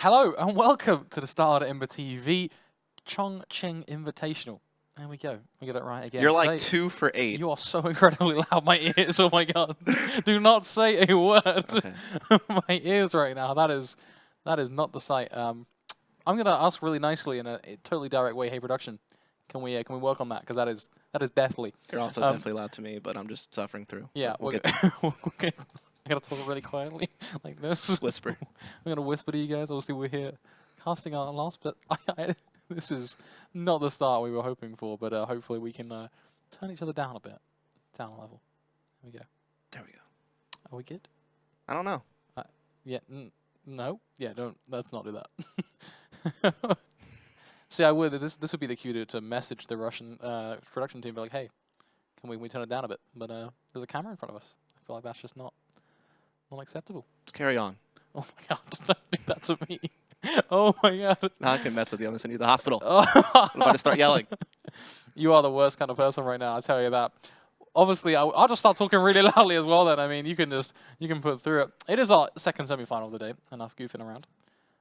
Hello and welcome to the StarLadder ImbaTV Chongqing Invitational. There we go. We got it right again. You're like 2 for 8. You are so incredibly loud. My ears. Oh my god. Do not say a word. Okay. My ears right now. That is not the sight. I'm gonna ask really nicely in a totally direct way. Hey, production, can we work on that? Because that is deathly. You're also definitely loud to me, but I'm just suffering through. Yeah. We'll get I gotta talk really quietly like this. whisper. I'm gonna whisper to you guys. Obviously, we're here casting our last, but this is not the start we were hoping for. But hopefully, we can turn each other down a bit, down a level. There we go. There we go. Are we good? I don't know. Yeah. No. Yeah. Don't. Let's not do that. See, I would. This would be the cue to message the Russian production team, be like, "Hey, can we turn it down a bit?" But there's a camera in front of us. I feel like that's just not acceptable. Let's carry on. Oh my god, don't do that to me. Oh my god. Now I can mess with you. I'm going to send you to the hospital. Oh. What if I just start yelling? You are the worst kind of person right now, I tell you that. Obviously, I'll just start talking really loudly as well then. I mean, you can put through it. It is our second semi-final of the day. Enough goofing around.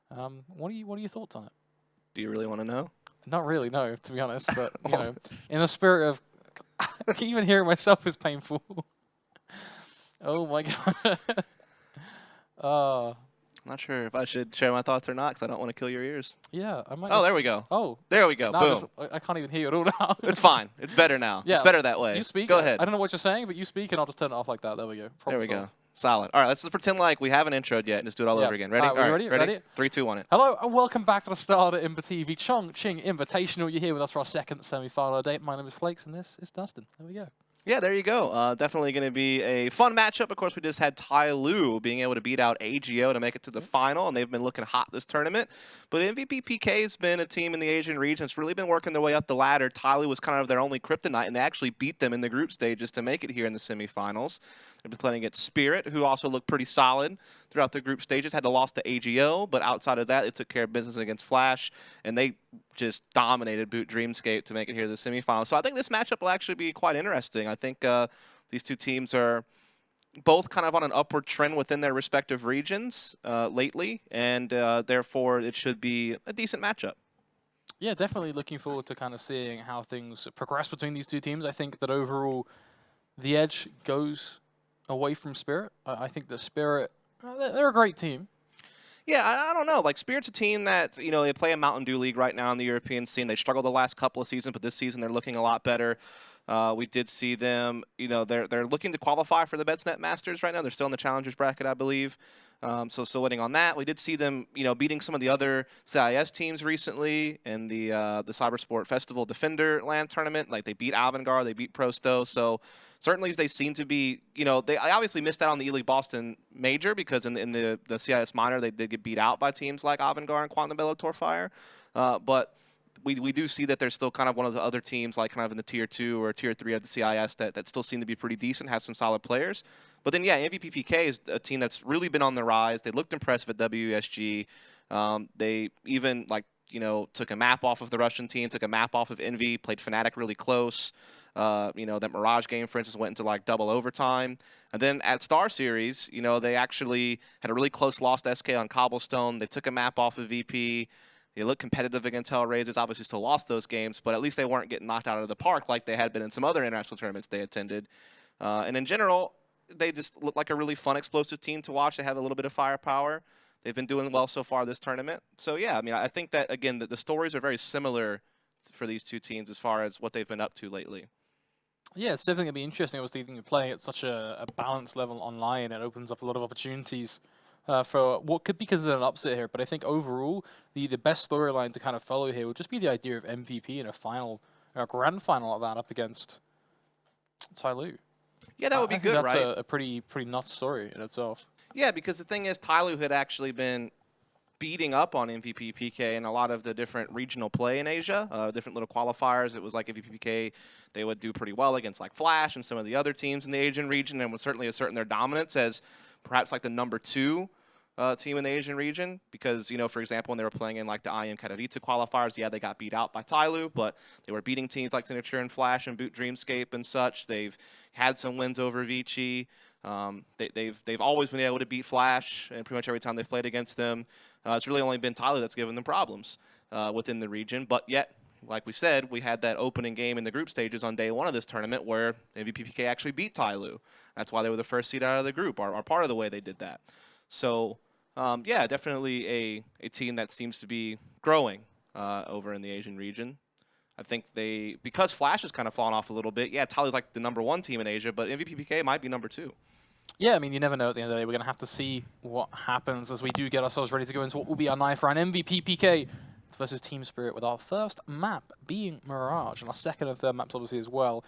What are your thoughts on it? Do you really want to know? Not really, no, to be honest. But, you know, in the spirit of... even hearing myself is painful. Oh my god. I'm not sure if I should share my thoughts or not because I don't want to kill your ears. Yeah, I might. Oh, there we go. Oh, there we go. Boom. I can't even hear you at all now. It's fine. It's better now. Yeah, it's better that way. You speak. Go ahead. I don't know what you're saying, but you speak, and I'll just turn it off like that. There we go. There we go. Solid. All right, let's just pretend like we haven't introed yet and just do it all over again. Ready? All right, ready? 3, 2, 1 it. Hello and welcome back to the StarLadder ImbaTV Chongqing Invitational. You're here with us for our second semi-final of the day. My name is Flakes, and this is Dustin. There we go. Yeah, there you go. Definitely going to be a fun matchup. Of course, we just had Tai Lu being able to beat out AGO to make it to the final, and they've been looking hot this tournament. But MVP PK has been a team in the Asian region that's really been working their way up the ladder. Tai Lu was kind of their only kryptonite, and they actually beat them in the group stages to make it here in the semifinals. They've been playing against Spirit, who also looked pretty solid throughout the group stages. Had a loss to AGO, but outside of that, they took care of business against Flash, and they just dominated Boot Dreamscape to make it here to the semifinals. So I think this matchup will actually be quite interesting. I think these two teams are both kind of on an upward trend within their respective regions lately, and therefore it should be a decent matchup. Yeah, definitely looking forward to kind of seeing how things progress between these two teams. I think that overall the edge goes away from Spirit. I think that Spirit, they're a great team. Yeah, I don't know. Like, Spirit's a team that, you know, they play a Mountain Dew League right now in the European scene. They struggled the last couple of seasons, but this season they're looking a lot better. We did see them, you know, they're looking to qualify for the Betsnet Masters right now. They're still in the Challengers bracket, I believe. So still waiting on that. We did see them, you know, beating some of the other CIS teams recently in the Cybersport Festival Defender LAN tournament. Like, they beat Avangard, they beat Prosto. So certainly they seem to be, you know, I obviously missed out on the E-League Boston Major because in the CIS Minor they did get beat out by teams like Avangard and Quantum Bello Torfire. But we do see that there's still kind of one of the other teams, like kind of in the Tier 2 or Tier 3 of the CIS that still seem to be pretty decent, have some solid players. But then, yeah, MVP PK is a team that's really been on the rise. They looked impressive at WSG. They even, like, you know, took a map off of the Russian team, took a map off of Envy, played Fnatic really close. You know, that Mirage game, for instance, went into, like, double overtime. And then at Star Series, you know, they actually had a really close loss to SK on Cobblestone. They took a map off of VP. They looked competitive against Hellraisers. Obviously still lost those games, but at least they weren't getting knocked out of the park like they had been in some other international tournaments they attended. And in general, they just look like a really fun, explosive team to watch. They have a little bit of firepower. They've been doing well so far this tournament. So, yeah, I mean, I think that, again, the stories are very similar for these two teams as far as what they've been up to lately. Yeah, it's definitely going to be interesting. Obviously, you're playing at such a balanced level online. It opens up a lot of opportunities for what could be considered an upset here. But I think overall, the best storyline to kind of follow here would just be the idea of MVP in a grand final of that up against Tai Lu. Yeah, that would be good, that's right? That's a pretty nuts story in itself. Yeah, because the thing is, Tai Lu had actually been beating up on MVP PK in a lot of the different regional play in Asia, different little qualifiers. It was like MVP PK, they would do pretty well against like Flash and some of the other teams in the Asian region, and would certainly assert their dominance as perhaps like the #2 team in the Asian region. Because, you know, for example, when they were playing in like the IM Katowice qualifiers, yeah, they got beat out by Tai Lu, but they were beating teams like Signature and Flash and Boot Dreamscape and such. They've had some wins over Vici. They've always been able to beat Flash, and pretty much every time they've played against them, it's really only been Tyler that's given them problems within the region. But yet, like we said, we had that opening game in the group stages on day one of this tournament where MVPPK actually beat Tyloo. That's why they were the first seed out of the group, or part of the way they did that. So, yeah, definitely a team that seems to be growing over in the Asian region. I think because Flash has kind of fallen off a little bit, yeah, Tyler's like the #1 team in Asia, but MVPPK might be #2. Yeah, I mean, you never know at the end of the day. We're going to have to see what happens as we do get ourselves ready to go into what will be our 9th round MVPPK versus Team Spirit, with our first map being Mirage, and our second and third maps obviously as well.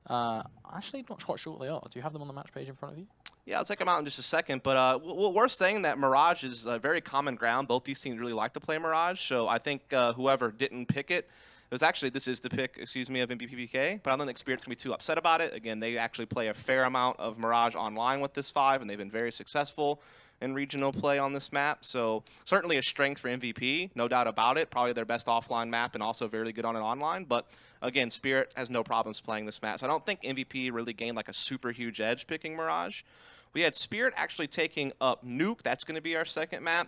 Actually, not quite sure what they are. Do you have them on the match page in front of you? Yeah, I'll take them out in just a second. But we're saying that Mirage is very common ground. Both these teams really like to play Mirage, so I think whoever didn't pick it, this is the pick, excuse me, of MVPPK, but I don't think Spirit's going to be too upset about it. Again, they actually play a fair amount of Mirage online with this 5, and they've been very successful in regional play on this map. So certainly a strength for MVP, no doubt about it. Probably their best offline map and also very good on it online. But again, Spirit has no problems playing this map. So I don't think MVP really gained like a super huge edge picking Mirage. We had Spirit actually taking up Nuke. That's going to be our second map.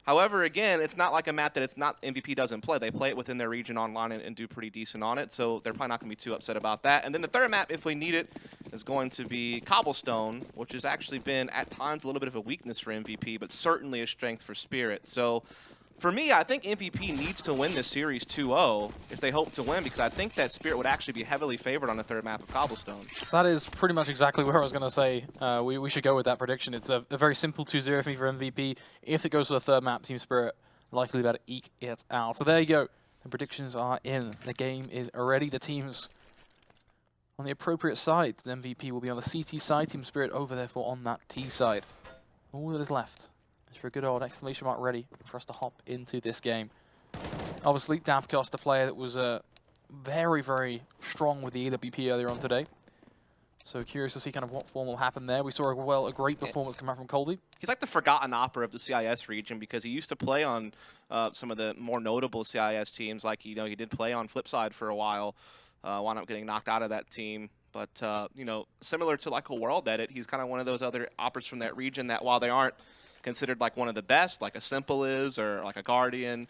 However, again, it's not like a map that MVP doesn't play. They play it within their region online and do pretty decent on it, so they're probably not going to be too upset about that. And then the third map, if we need it, is going to be Cobblestone, which has actually been, at times, a little bit of a weakness for MVP, but certainly a strength for Spirit. So for me, I think MVP needs to win this series 2-0 if they hope to win, because I think that Spirit would actually be heavily favored on the third map of Cobblestone. That is pretty much exactly where I was going to say we should go with that prediction. It's a very simple 2-0 for me for MVP. If it goes to the third map, Team Spirit likely about to eke it out. So there you go. The predictions are in. The game is ready. The teams on the appropriate sides. The MVP will be on the CT side. Team Spirit over, therefore, on that T side. All that is left is for a good old exclamation mark ready for us to hop into this game. Obviously, Davkos, a player that was very, very strong with the AWP earlier on today. So curious to see kind of what form will happen there. We saw a great performance come out from Coldy. He's like the forgotten opera of the CIS region because he used to play on some of the more notable CIS teams. Like, he did play on Flipside for a while, wound up getting knocked out of that team. But, similar to like a World Edit, he's kind of one of those other operas from that region that while they aren't considered like one of the best, like a Simple is, or like a Guardian,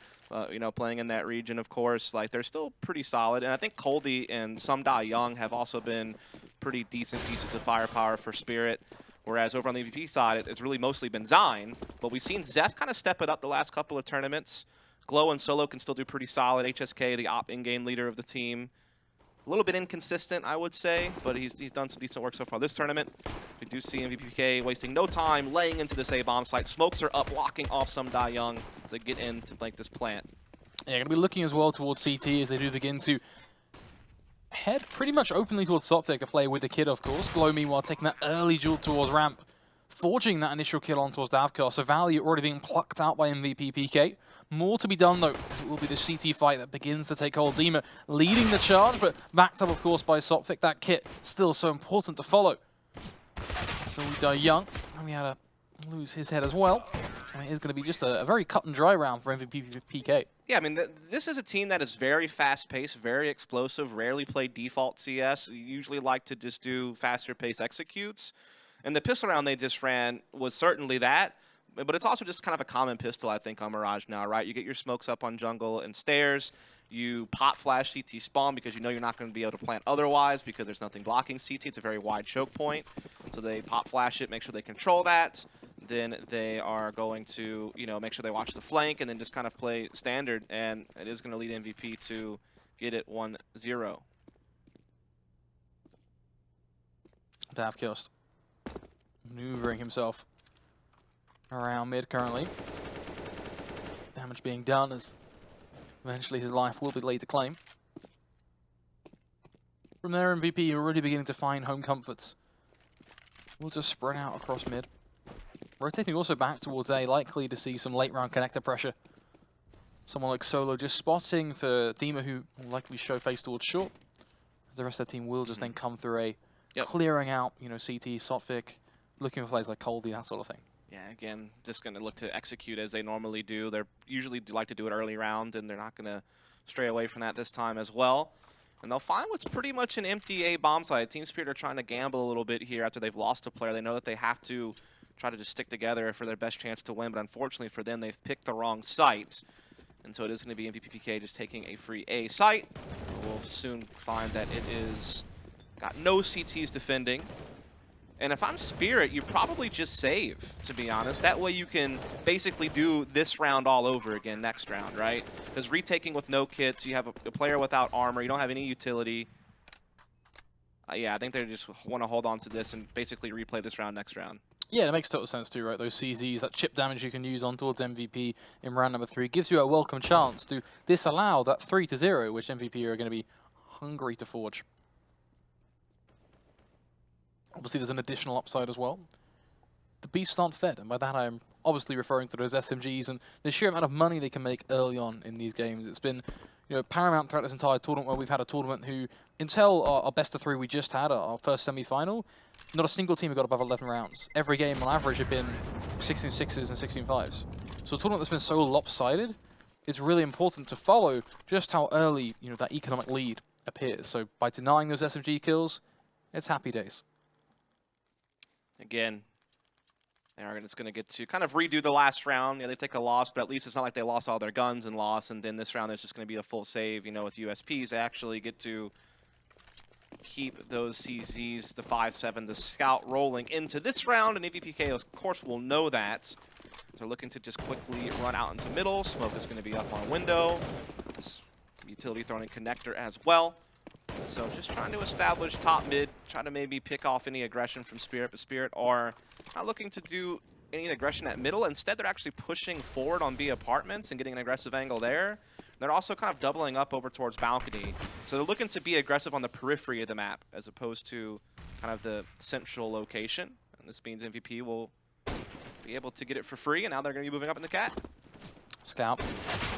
playing in that region, of course, like they're still pretty solid. And I think Coldy and Sumda Young have also been pretty decent pieces of firepower for Spirit. Whereas over on the MVP side, it's really mostly been Zine. But we've seen Zeph kind of step it up the last couple of tournaments. Glow and Solo can still do pretty solid. HSK, the op in-game leader of the team, a little bit inconsistent, I would say, but he's done some decent work so far this tournament. We do see MVPK wasting no time, laying into this A-bomb site. Smokes are up, blocking off some Da Young to get in to make this plant. Yeah, going to be looking as well towards CT as they do begin to head pretty much openly towards Sophic to play with the kid, of course. Glow, meanwhile, taking that early duel towards ramp, forging that initial kill on towards Davkos. So Value already being plucked out by MVPPK. More to be done, though, as it will be the CT fight that begins to take hold. Dima leading the charge, but backed up, of course, by Sophic. That kit still so important to follow. So we die young, and we had to lose his head as well. And it is going to be just a very cut and dry round for MVPPK. Yeah, I mean, this is a team that is very fast-paced, very explosive, rarely play default CS. You usually like to just do faster-paced executes. And the pistol round they just ran was certainly that. But it's also just kind of a common pistol, I think, on Mirage now, right? You get your smokes up on jungle and stairs. You pop flash CT spawn because you know you're not going to be able to plant otherwise because there's nothing blocking CT. It's a very wide choke point. So they pop flash it, make sure they control that. Then they are going to, make sure they watch the flank and then just kind of play standard. And it is going to lead MVP to get it 1-0. Davkos maneuvering himself around mid currently. Damage being done as eventually his life will be laid to claim. From there, MVP already beginning to find home comforts. We'll just spread out across mid. Rotating also back towards A, likely to see some late round connector pressure. Someone like Solo just spotting for Dima, who will likely show face towards short. The rest of the team will just then come through A, clearing out, CT, Sotvic, looking for plays like Coldy, that sort of thing. Yeah, again, just going to look to execute as they normally do. They usually like to do it early round, and they're not going to stray away from that this time as well. And they'll find what's pretty much an empty A bomb site. Team Spirit are trying to gamble a little bit here after they've lost a player. They know that they have to try to just stick together for their best chance to win, but unfortunately for them, they've picked the wrong site. And so it is going to be MVPK just taking a free A site. We'll soon find that it is got no CTs defending. And if I'm Spirit, you probably just save, to be honest. That way you can basically do this round all over again next round, right? Because retaking with no kits, you have a player without armor, you don't have any utility. Yeah, I think they just want to hold on to this and basically replay this round next round. Yeah, it makes total sense too, right? Those CZs, that chip damage you can use on towards MVP in round number 3 gives you a welcome chance to disallow that 3-0, which MVP are going to be hungry to forge. Obviously, there's an additional upside as well. The beasts aren't fed, and by that I'm obviously referring to those SMGs and the sheer amount of money they can make early on in these games. It's been, you know, paramount throughout this entire tournament where we've had a tournament who, until our best of 3 we just had, our first semi-final, not a single team had got above 11 rounds. Every game on average had been 16-6s and 16-5s. So a tournament that's been so lopsided, it's really important to follow just how early, you know, that economic lead appears. So by denying those SMG kills, it's happy days. Again, they are just going to get to kind of redo the last round. Yeah, they take a loss, but at least it's not like they lost all their guns and lost, and then this round it's just going to be a full save. You know, with USPs, they actually get to keep those CZs, the 5-7, the scout rolling into this round, and AVPK, of course, will know that. They're looking to just quickly run out into middle. Smoke is going to be up on window. This utility thrown in connector as well. So just trying to establish top mid, try to maybe pick off any aggression from Spirit, but Spirit are not looking to do any aggression at middle. Instead, they're actually pushing forward on B apartments and getting an aggressive angle there. They're also kind of doubling up over towards balcony. So they're looking to be aggressive on the periphery of the map as opposed to kind of the central location. And this means MVP will be able to get it for free, and now they're going to be moving up in the cat. Scout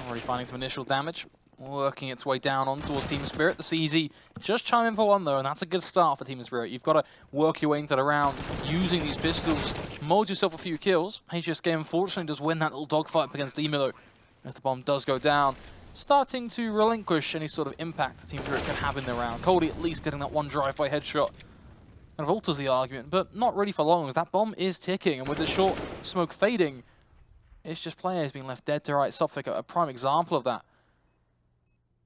already finding some initial damage, working its way down on towards Team Spirit. The CZ just chime in for one though, and that's a good start for Team Spirit. You've got to work your way into the round using these pistols, mold yourself a few kills. HSK unfortunately does win that little dogfight up against Emilo as the bomb does go down, starting to relinquish any sort of impact Team Spirit can have in the round. Cody at least getting that one drive-by headshot kind of alters the argument, but not really for long as that bomb is ticking, and with the short smoke fading, it's just players being left dead to right. Sophic, a prime example of that.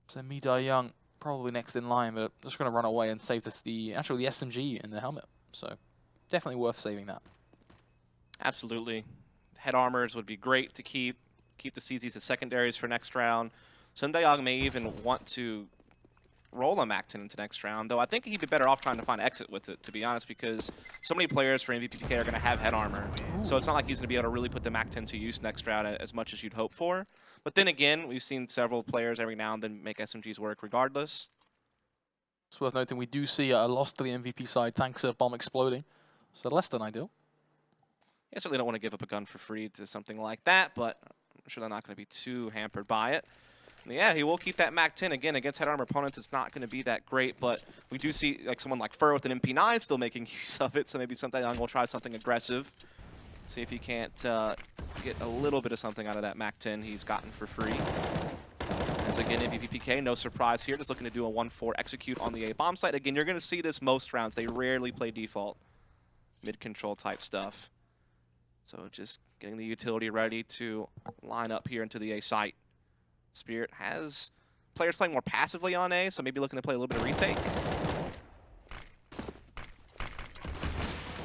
So Midai Young probably next in line, but just going to run away and save this actually the SMG in the helmet. So definitely worth saving that. Absolutely. Head armors would be great to keep. Keep the CZs as secondaries for next round. Sundayog may even want to roll a MAC-10 into next round, though I think he'd be better off trying to find exit with it, to be honest, because so many players for MVPK are going to have head armor. Ooh. So it's not like he's going to be able to really put the MAC-10 to use next round as much as you'd hope for. But then again, we've seen several players every now and then make SMGs work regardless. It's worth noting we do see a loss to the MVP side thanks to a bomb exploding, so less than ideal. I certainly don't want to give up a gun for free to something like that, but I'm sure they're not going to be too hampered by it. And yeah, he will keep that MAC-10. Again, against head armor opponents, it's not going to be that great, but we do see like someone like Fur with an MP9 still making use of it, so maybe something young will try something aggressive. See if he can't get a little bit of something out of that MAC-10 he's gotten for free. As again, MVPK, no surprise here, just looking to do a 1-4 execute on the A bomb site. Again, you're going to see this most rounds. They rarely play default mid-control type stuff. So just getting the utility ready to line up here into the A site. Spirit has players playing more passively on A, so maybe looking to play a little bit of retake.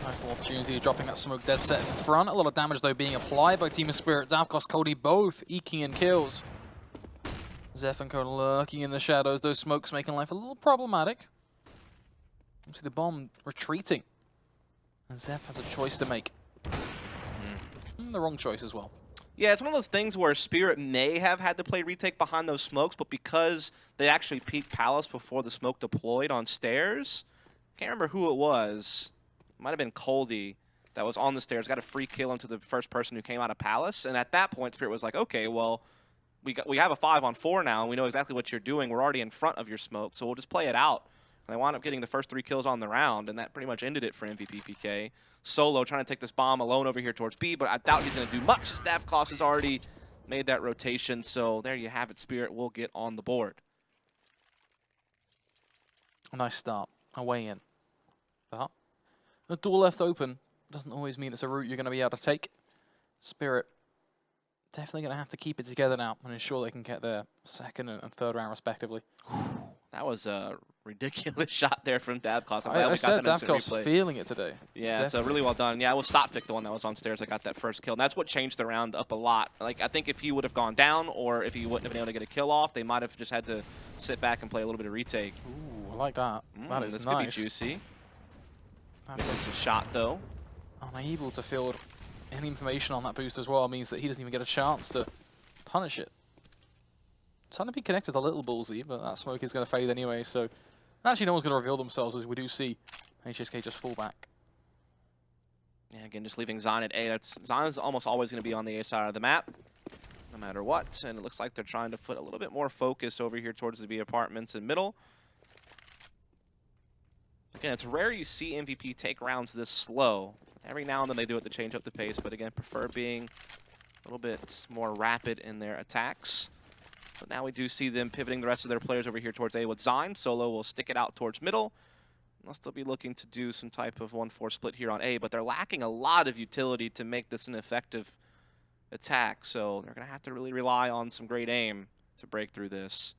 Nice little opportunity, dropping that smoke dead set in front. A lot of damage, though, being applied by Team of Spirit. Davkos, Cody, both eking in kills. Zeph and Cody lurking in the shadows. Those smokes making life a little problematic. You see the bomb retreating. And Zeph has a choice to make. The wrong choice as well. Yeah, it's one of those things where Spirit may have had to play retake behind those smokes, but because they actually peeked Palace before the smoke deployed on stairs, can't remember who it was. It might have been Coldy that was on the stairs, got a free kill into the first person who came out of Palace, and at that point, Spirit was like, okay, well, we have a 5-on-4 now, and we know exactly what you're doing. We're already in front of your smoke, so we'll just play it out. And they wound up getting the first 3 kills on the round, and that pretty much ended it for MVPK. Solo trying to take this bomb alone over here towards B, but I doubt he's going to do much. Staff Claus has already made that rotation, so there you have it. Spirit will get on the board. A nice start. Away in. But the door left open doesn't always mean it's a route you're going to be able to take. Spirit definitely going to have to keep it together now and ensure they can get their second and third round respectively. That was a ridiculous shot there from Dabkos. I said Dabkos feeling it today. Yeah, it's really well done. Yeah, it was Stotfik, the one that was on stairs that got that first kill. And that's what changed the round up a lot. Like, I think if he would have gone down or if he wouldn't have been able to get a kill off, they might have just had to sit back and play a little bit of retake. Ooh, I like that. That is this nice. Could be juicy. This is a shot, though. Unable to field any information on that boost as well means that he doesn't even get a chance to punish it. It's trying to be connected a little ballsy, but that smoke is going to fade anyway, so actually no one's going to reveal themselves as we do see HSK just fall back. Yeah, again, just leaving Zon at A. Zon is almost always going to be on the A side of the map, no matter what, and it looks like they're trying to put a little bit more focus over here towards the B apartments in middle. Again, it's rare you see MVP take rounds this slow. Every now and then they do it to change up the pace, but again, prefer being a little bit more rapid in their attacks. But now we do see them pivoting the rest of their players over here towards A with Zine. Solo will stick it out towards middle. They'll still be looking to do some type of 1-4 split here on A, but they're lacking a lot of utility to make this an effective attack. So they're going to have to really rely on some great aim to break through this.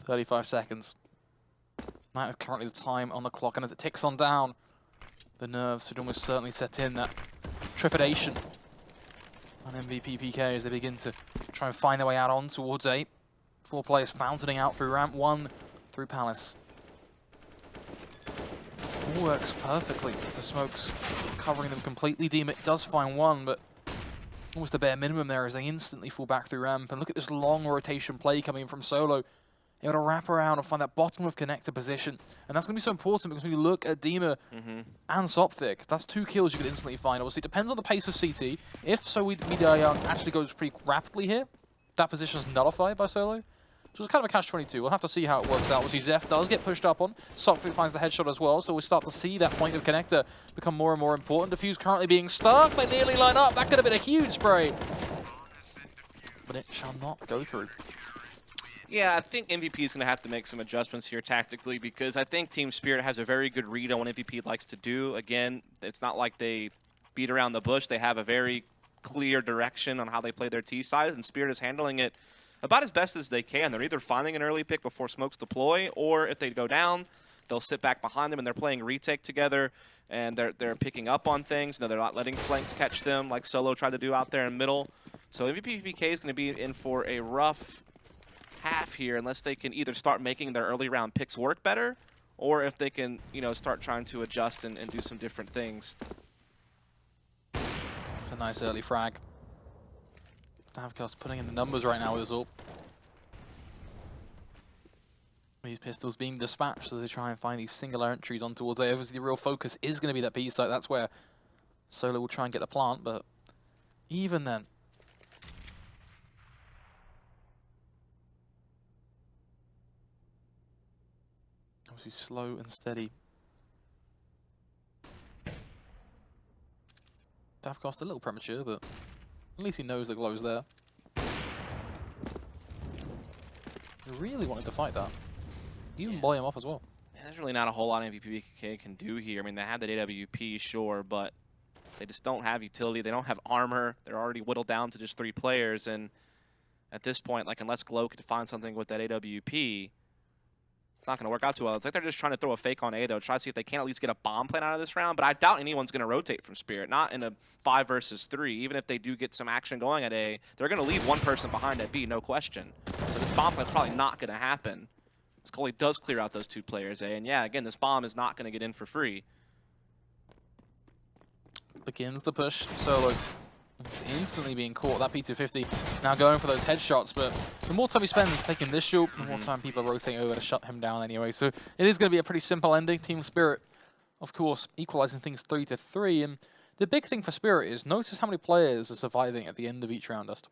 "35 seconds. That is currently the time on the clock, and as it ticks on down, the nerves should almost certainly set in. That trepidation on MVP PK as they begin to try and find their way out on towards A. 4 players fountaining out through ramp 1 through Palace. All works perfectly. The smoke's covering them completely. Deemit does find one, but almost the bare minimum there as they instantly fall back through ramp. And look at this long rotation play coming in from Solo. Able to wrap around and find that bottom of connector position. And that's going to be so important because when you look at Dima and Sopthik, that's 2 kills you could instantly find. Obviously, it depends on the pace of CT. If Young actually goes pretty rapidly here, that position is nullified by Solo. So it's kind of a catch-22. We'll have to see how it works out. Obviously, Zeph does get pushed up on. Sopthik finds the headshot as well, so we start to see that point of connector become more and more important. Diffuse currently being stuck. They nearly line up. That could have been a huge spray. But it shall not go through. Yeah, I think MVP is going to have to make some adjustments here tactically because I think Team Spirit has a very good read on what MVP likes to do. Again, it's not like they beat around the bush. They have a very clear direction on how they play their T side, and Spirit is handling it about as best as they can. They're either finding an early pick before smokes deploy, or if they go down, they'll sit back behind them and they're playing retake together, and they're picking up on things. They're not letting flanks catch them like Solo tried to do out there in middle. So MVP PK is going to be in for a rough half here unless they can either start making their early round picks work better, or if they can, start trying to adjust and do some different things. It's a nice early frag. Davkos putting in the numbers right now with his ult. These pistols being dispatched as they try and find these singular entries on towards A. Obviously, the real focus is going to be that B site. That's where Solo will try and get the plant, but even then, obviously slow and steady. Davkos a little premature, but at least he knows the glow's there. He really wanted to fight that. Even blow him off as well. Yeah, there's really not a whole lot MVP can do here. I mean, they have that AWP, sure, but they just don't have utility. They don't have armor. They're already whittled down to just 3 players, and at this point, like, unless Glow could find something with that AWP, it's not going to work out too well. It's like they're just trying to throw a fake on A, though, try to see if they can at least get a bomb plant out of this round. But I doubt anyone's going to rotate from Spirit, not in a 5 versus 3. Even if they do get some action going at A, they're going to leave one person behind at B, no question. So this bomb plant's probably not going to happen. Scully does clear out those 2 players, A. And yeah, again, this bomb is not going to get in for free. Begins the push. Solo instantly being caught. That P250 now going for those headshots, but the more time he spends taking this shield, the more time people are rotating over to shut him down anyway. So it is going to be a pretty simple ending. Team Spirit, of course, equalizing things 3-3. And the big thing for Spirit is notice how many players are surviving at the end of each round, Dust.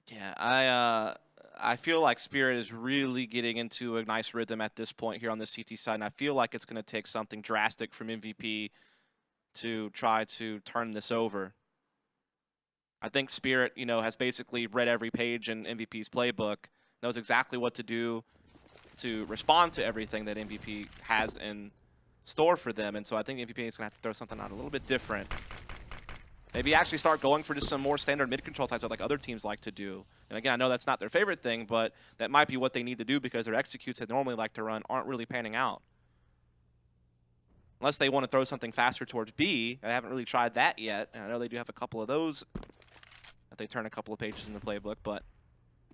Yeah, I feel like Spirit is really getting into a nice rhythm at this point here on the CT side, and I feel like it's going to take something drastic from MVP to try to turn this over. I think Spirit, you know, has basically read every page in MVP's playbook, knows exactly what to do to respond to everything that MVP has in store for them. And so I think MVP is going to have to throw something out a little bit different. Maybe actually start going for just some more standard mid-control types like other teams like to do. And again, I know that's not their favorite thing, but that might be what they need to do because their executes that normally like to run aren't really panning out. Unless they want to throw something faster towards B. I haven't really tried that yet. And I know they do have a couple of those that they turn a couple of pages in the playbook, but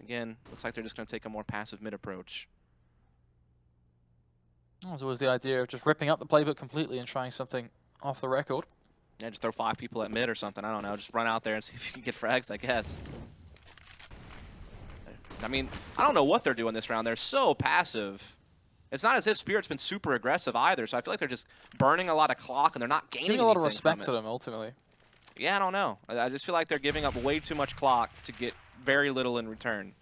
again, looks like they're just going to take a more passive mid approach. That was always the idea of just ripping up the playbook completely and trying something off the record. Yeah, just throw 5 people at mid or something. I don't know. Just run out there and see if you can get frags, I guess. I mean, I don't know what they're doing this round. They're so passive. It's not as if Spirit's been super aggressive either, so I feel like they're just burning a lot of clock and they're not gaining Giving a lot of anything respect from to it. them, ultimately. Yeah, I don't know. I just feel like they're giving up way too much clock to get very little in return.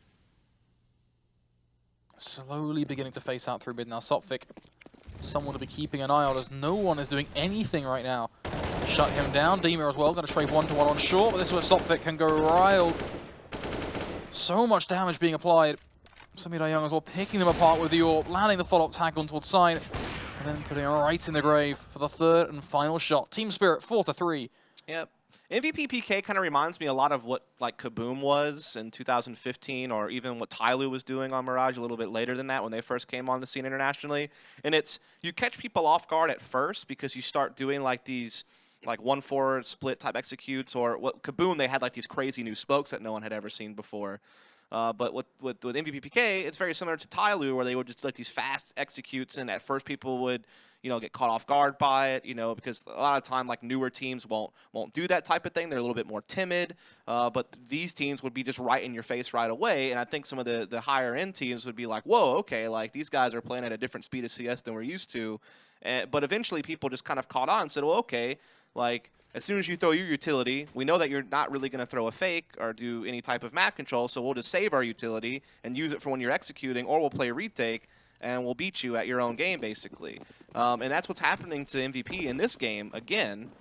Slowly beginning to face out through mid now. Sophic, someone to be keeping an eye on as no one is doing anything right now. Shut him down. Demir as well, going to trade 1-1 on short, but this is where Sophic can go wild. So much damage being applied. Samira Young as well, picking them apart with the AWP, landing the follow-up tag on towards side, and then putting it right in the grave for the third and final shot. Team Spirit 4-3. Yep. MVP PK kind of reminds me a lot of what like Kaboom was in 2015, or even what Tyloo was doing on Mirage a little bit later than that when they first came on the scene internationally. And it's, you catch people off guard at first because you start doing like these like 1-4 split type executes, or what Kaboom, they had like these crazy new spokes that no one had ever seen before. But with MVP PK, it's very similar to Tyloo, where they would just do like these fast executes, and at first people would, you know, get caught off guard by it, you know, because a lot of time like newer teams won't do that type of thing. They're a little bit more timid, but these teams would be just right in your face right away. And I think some of the higher end teams would be like, whoa, okay, like these guys are playing at a different speed of CS than we're used to. But eventually people just kind of caught on and said, well, okay, like as soon as you throw your utility, we know that you're not really going to throw a fake or do any type of map control, so we'll just save our utility and use it for when you're executing, or we'll play retake and we'll beat you at your own game, basically. And that's what's happening to MVP in this game again.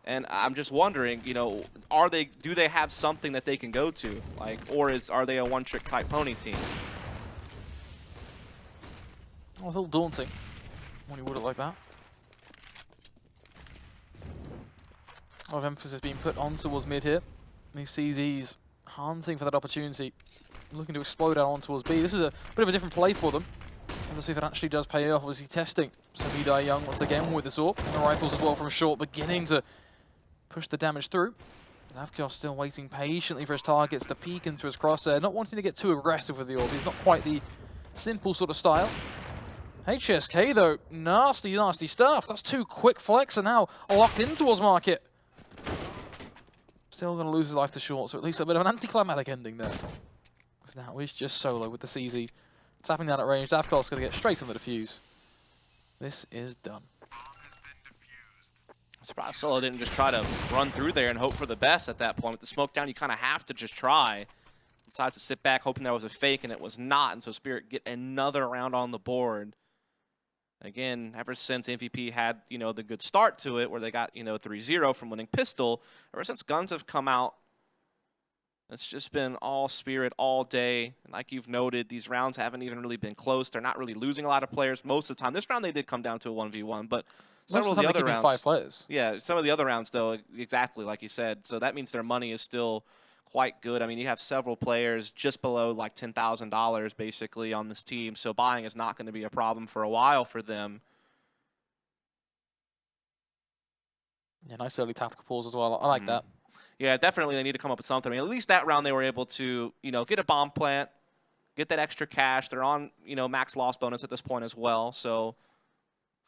And I'm just wondering, you know, do they have something that they can go to, like, or are they a one-trick type pony team? Oh, it's a little daunting when you would it like that. A lot of emphasis being put on towards mid here. These CZs hunting for that opportunity, looking to explode out on towards B. This is a bit of a different play for them. Let's see if it actually does pay off. Obviously testing Samira Young once again with the AWP and the rifles as well from short, beginning to push the damage through. Lavkar still waiting patiently for his targets to peek into his crosshair, not wanting to get too aggressive with the AWP. He's not quite the simple sort of style. HSK though, nasty, nasty stuff. That's 2 quick flex and now locked in towards market. Still going to lose his life to short, so at least a bit of an anticlimactic ending there. So now he's just solo with the CZ. Tapping down at range, Davkar's going to get straight on the defuse. This is done. I'm surprised Solo didn't just try to run through there and hope for the best at that point. With the smoke down, you kind of have to just try. Decides to sit back, hoping that was a fake, and it was not. And so Spirit get another round on the board. Again, ever since MVP had, you know, the good start to it, where they got, you know, 3-0 from winning Pistol, ever since guns have come out, it's just been all Spirit all day. And like you've noted, these rounds haven't even really been close. They're not really losing a lot of players most of the time. This round they did come down to a 1v1, but several of the other rounds, 5 players. Yeah, some of the other rounds though, exactly like you said. So that means their money is still quite good. I mean, you have several players just below like $10,000 basically on this team, so buying is not going to be a problem for a while for them. Yeah, nice early tactical pulls as well. I like that. Yeah, definitely they need to come up with something. I mean, at least that round they were able to, you know, get a bomb plant, get that extra cash. They're on, you know, max loss bonus at this point as well, so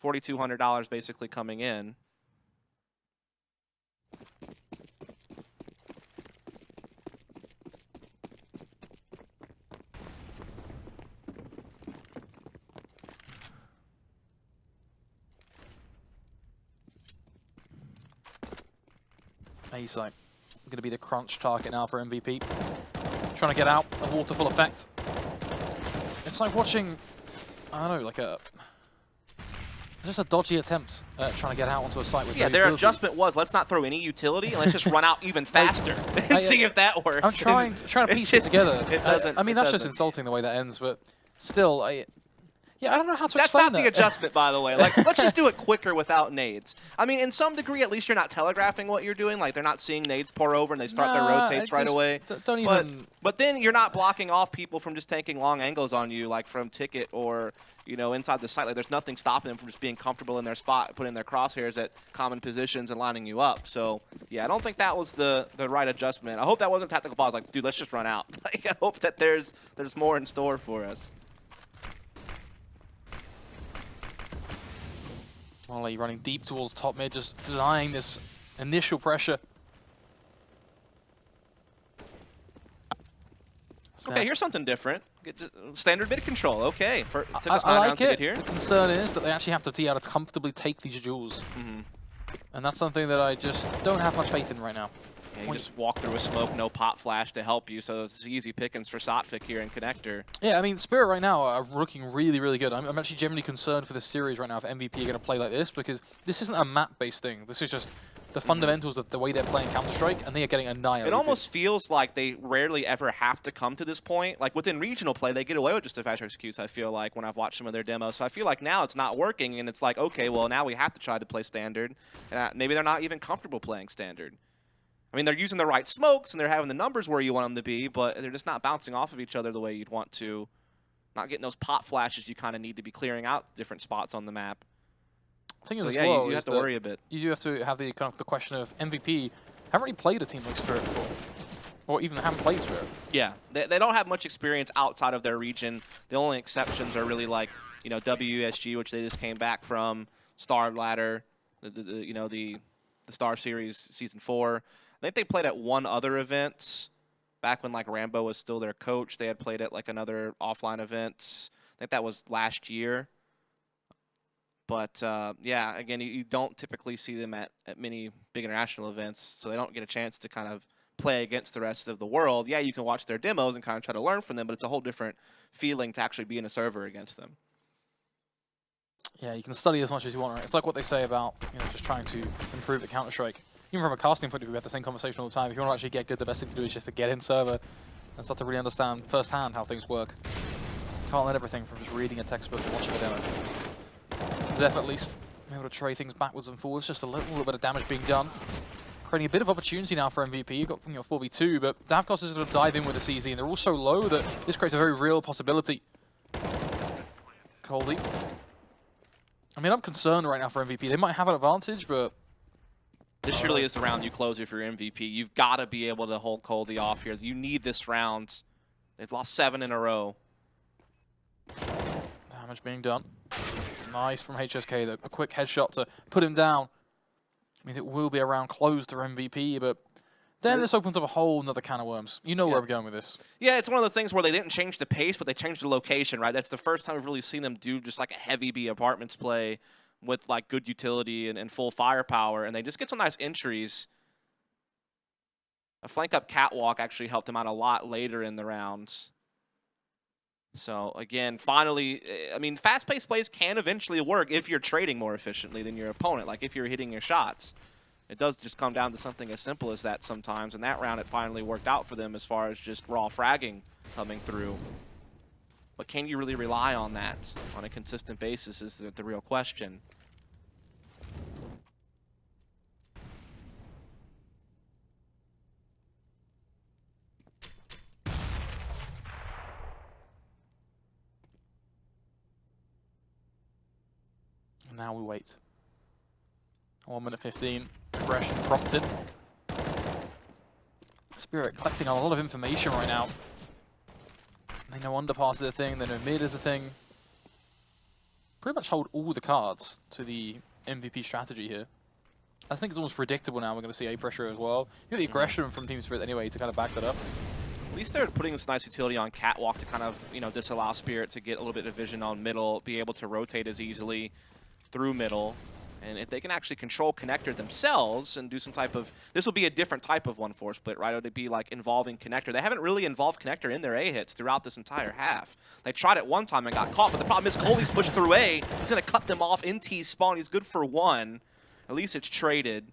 $4,200 basically coming in. He's like going to be the crunch target now for MVP. Trying to get out of waterfall effect. It's like watching, I don't know, like a Just a dodgy attempt at trying to get out onto a site with Yeah, no their utility. adjustment was, let's not throw any utility, and let's just run out even faster and see if that works. I'm trying to piece it together. It doesn't. I mean, that's just insulting the way that ends, but still, yeah, I don't know how to That's explain not the adjustment, by the way. Like, let's just do it quicker without nades. I mean, in some degree, at least you're not telegraphing what you're doing. Like, they're not seeing nades pour over and they start their rotates right away. Don't even. But then you're not blocking off people from just taking long angles on you, like from Ticket or, you know, inside the site. Like, there's nothing stopping them from just being comfortable in their spot, putting their crosshairs at common positions and lining you up. So, yeah, I don't think that was the right adjustment. I hope that wasn't a tactical pause. Like, dude, let's just run out. Like, I hope that there's more in store for us. Molly running deep towards top mid, just denying this initial pressure. Okay, here's something different. Standard mid control. Okay, it took us 9 I like rounds to get here. The concern is that they actually have to be able to comfortably take these duels. And that's something that I just don't have much faith in right now. Yeah, you just walk through a smoke, no pop flash to help you, so it's easy pickings for Sotfik here in Connector. Yeah, I mean, Spirit right now are looking really, really good. I'm actually genuinely concerned for this series right now if MVP are going to play like this, because this isn't a map-based thing. This is just the fundamentals of the way they're playing Counter-Strike, and they are getting annihilated. It almost feels like they rarely ever have to come to this point. Like, within regional play, they get away with just a faster executes, I feel like, when I've watched some of their demos. So I feel like now it's not working, and it's like, okay, well, now we have to try to play Standard. And maybe they're not even comfortable playing Standard. I mean, they're using the right smokes, and they're having the numbers where you want them to be, but they're just not bouncing off of each other the way you'd want to. Not getting those pop flashes you kind of need to be clearing out different spots on the map. So yeah, well, you have to worry a bit. You do have to have the kind of the question of MVP haven't really played a team like Spirit before, or even haven't played Spirit. Yeah, they don't have much experience outside of their region. The only exceptions are really like, you know, WSG, which they just came back from, StarLadder, the Star Series Season 4. I think they played at one other event back when like Rambo was still their coach. They had played at like another offline event. I think that was last year. But yeah, again, you don't typically see them at many big international events, so they don't get a chance to kind of play against the rest of the world. Yeah, you can watch their demos and kind of try to learn from them, but it's a whole different feeling to actually be in a server against them. Yeah, you can study as much as you want, right? It's like what they say about, you know, just trying to improve the Counter-Strike. Even from a casting point of view, we have the same conversation all the time. If you want to actually get good, the best thing to do is just to get in server and start to really understand firsthand how things work. Can't learn everything from just reading a textbook and watching a demo. Zeph at least able to tray things backwards and forwards, just a little bit of damage being done. Creating a bit of opportunity now for MVP. You've got 4v2, but Davkos is going to dive in with the CZ, and they're all so low that this creates a very real possibility. Coldy. I mean, I'm concerned right now for MVP. They might have an advantage, but this surely is the round you close if you're MVP. You've got to be able to hold Coldy off here. You need this round. They've lost 7 in a row. Damage being done. Nice from HSK, though. A quick headshot to put him down. Means it will be a round closed for MVP, but then this opens up a whole nother can of worms. You know where I'm going with this. Yeah, it's one of those things where they didn't change the pace, but they changed the location, right? That's the first time we've really seen them do just like a heavy B apartments play with like good utility and full firepower, and they just get some nice entries. A flank up catwalk actually helped them out a lot later in the rounds. So again, finally, I mean, fast-paced plays can eventually work if you're trading more efficiently than your opponent, like if you're hitting your shots. It does just come down to something as simple as that sometimes, and that round it finally worked out for them as far as just raw fragging coming through. But can you really rely on that on a consistent basis is the real question. And now we wait. 1 minute 15. Aggression prompted. Spirit collecting a lot of information right now. They know underpass is a thing, they know mid is a thing. Pretty much hold all the cards to the MVP strategy here. I think it's almost predictable now we're going to see A pressure as well. You got the aggression from Team Spirit anyway to kind of back that up. At least they're putting this nice utility on Catwalk to kind of, you know, disallow Spirit to get a little bit of vision on middle, be able to rotate as easily through middle. And if they can actually control connector themselves and do some type of, this will be a different type of 1-4 split, right? It would be like involving connector. They haven't really involved connector in their A hits throughout this entire half. They tried it one time and got caught, but the problem is Coley's pushed through A. He's going to cut them off in T spawn. He's good for 1. At least it's traded.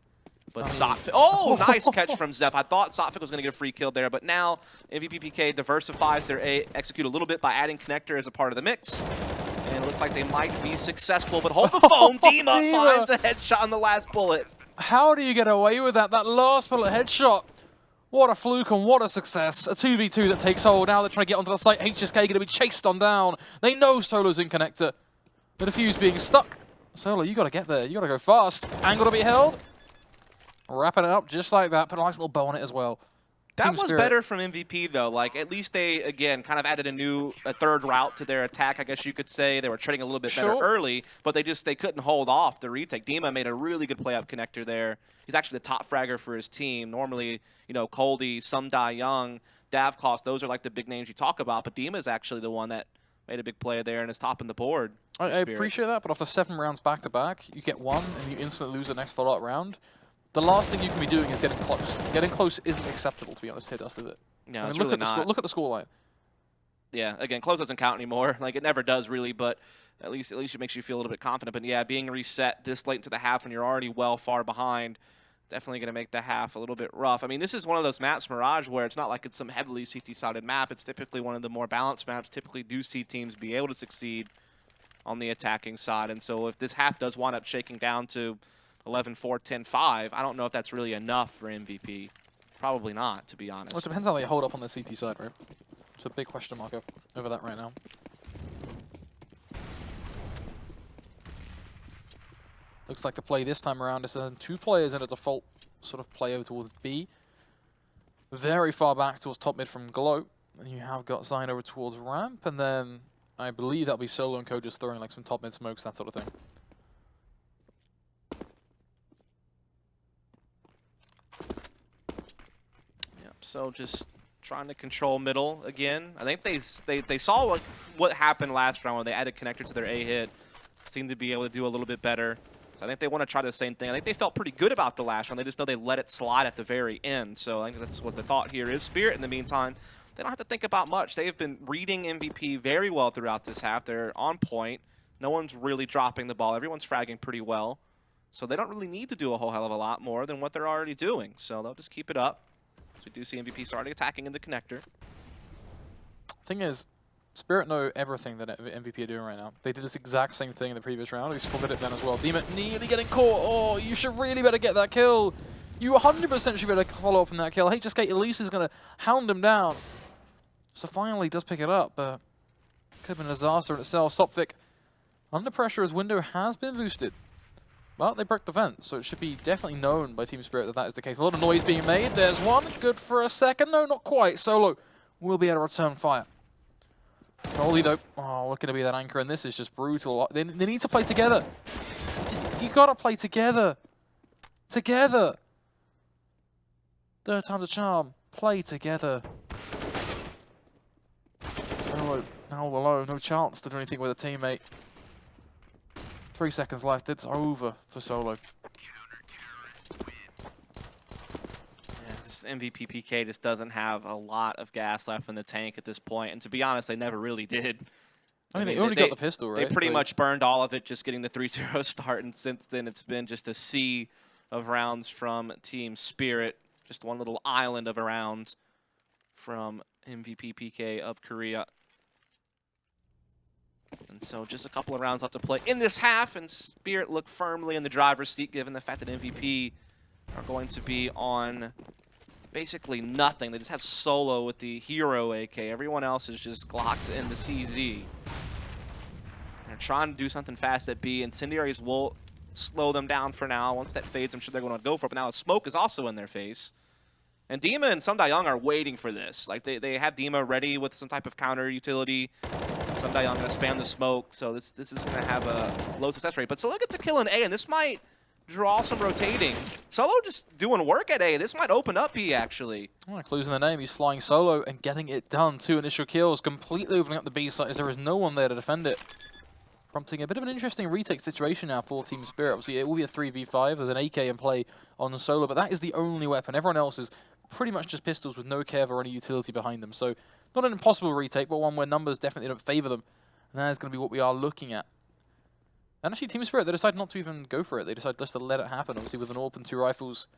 But Sotfik, oh, nice catch from Zeph. I thought Sotfik was going to get a free kill there, but now MVP diversifies their A execute a little bit by adding connector as a part of the mix. And it looks like they might be successful, but hold the phone. Dima finds a headshot on the last bullet. How do you get away with that? That last bullet headshot. What a fluke and what a success. A 2v2 that takes hold. Now they're trying to get onto the site. HSK going to be chased on down. They know Solo's in connector. The defuse being stuck. Solo, you got to get there. You got to go fast. Angle to be held. Wrapping it up just like that. Put a nice little bow on it as well. That was better from MVP, though. Like, at least they, again, kind of added a third route to their attack, I guess you could say. They were trading a little bit better early, but they couldn't hold off the retake. Dima made a really good play up connector there. He's actually the top fragger for his team. Normally, you know, Coldy, Sumdai Young, Davcost, those are like the big names you talk about, but Dima is actually the one that made a big play there and is topping the board. I appreciate that, but after 7 rounds back-to-back, you get 1 and you instantly lose the next follow-up round. The last thing you can be doing is getting close. Getting close isn't acceptable, to be honest, here, Dust, is it? No, I mean, it's look really at the not. look at the scoreline. Yeah, again, close doesn't count anymore. Like, it never does, really, but at least it makes you feel a little bit confident. But, yeah, being reset this late into the half when you're already well far behind, definitely going to make the half a little bit rough. I mean, this is one of those maps, Mirage, where it's not like it's some heavily CT-sided map. It's typically one of the more balanced maps. Typically do see teams be able to succeed on the attacking side. And so if this half does wind up shaking down to 11-4, 10-5. I don't know if that's really enough for MVP. Probably not, to be honest. Well, it depends how they hold up on the CT side, right? It's a big question mark over that right now. Looks like the play this time around is 2 players in a default sort of play over towards B. Very far back towards top mid from Glow. And you have got Zine over towards ramp, and then I believe that'll be Solo and Co just throwing like some top mid smokes, that sort of thing. So just trying to control middle again. I think they saw what happened last round when they added connector to their A hit. Seemed to be able to do a little bit better. So I think they want to try the same thing. I think they felt pretty good about the last round. They just know they let it slide at the very end. So I think that's what the thought here is. Spirit, in the meantime, they don't have to think about much. They have been reading MVP very well throughout this half. They're on point. No one's really dropping the ball. Everyone's fragging pretty well. So they don't really need to do a whole hell of a lot more than what they're already doing. So they'll just keep it up. So we do see MVP starting attacking in the connector. Thing is, Spirit know everything that MVP are doing right now. They did this exact same thing in the previous round. They spotted it then as well. Dima nearly getting caught. Oh, you should really better get that kill. You 100% should better follow up on that kill. HSK at least is going to hound him down. So finally he does pick it up, but could have been a disaster in itself. Sotfik under pressure as window has been boosted. Well, they broke the vent, so it should be definitely known by Team Spirit that that is the case. A lot of noise being made. There's one. Good for a second. No, not quite. Solo will be able to return fire. Holy though. Oh, looking to be that anchor, and this is just brutal. They need to play together. You got to play together. Together. Third time's a charm. Play together. Solo now alone. No chance to do anything with a teammate. 3 seconds left. It's over for Solo. Yeah, this MVP PK just doesn't have a lot of gas left in the tank at this point. And to be honest, they never really did. I mean, they only got the pistol, right? They pretty much burned all of it just getting the 3-0 start. And since then, it's been just a sea of rounds from Team Spirit. Just one little island of a round from MVP PK of Korea. And so just a couple of rounds left to play in this half, and Spirit look firmly in the driver's seat given the fact that MVP are going to be on basically nothing. They just have Solo with the hero AK. Everyone else is just Glocks and the CZ. They're trying to do something fast at B. Incendiaries will slow them down for now. Once that fades, I'm sure they're going to go for it. But now smoke is also in their face. And Dima and Sumdai are waiting for this. Like, they have Dima ready with some type of counter utility. Sumdai going to spam the smoke, so this is going to have a low success rate. But Solo gets a kill in A, and this might draw some rotating. Solo just doing work at A. This might open up B, actually. Oh, clues in the name. He's flying solo and getting it done. 2 initial kills, completely opening up the B side as there is no one there to defend it. prompting a bit of an interesting retake situation now for Team Spirit. Obviously, it will be a 3v5. There's an AK in play on Solo, but that is the only weapon. Everyone else is pretty much just pistols with no Kev or any utility behind them. So, not an impossible retake, but one where numbers definitely don't favor them. And that is going to be what we are looking at. And actually, Team Spirit, they decided not to even go for it. They decided just to let it happen. Obviously, with an AWP and 2 rifles,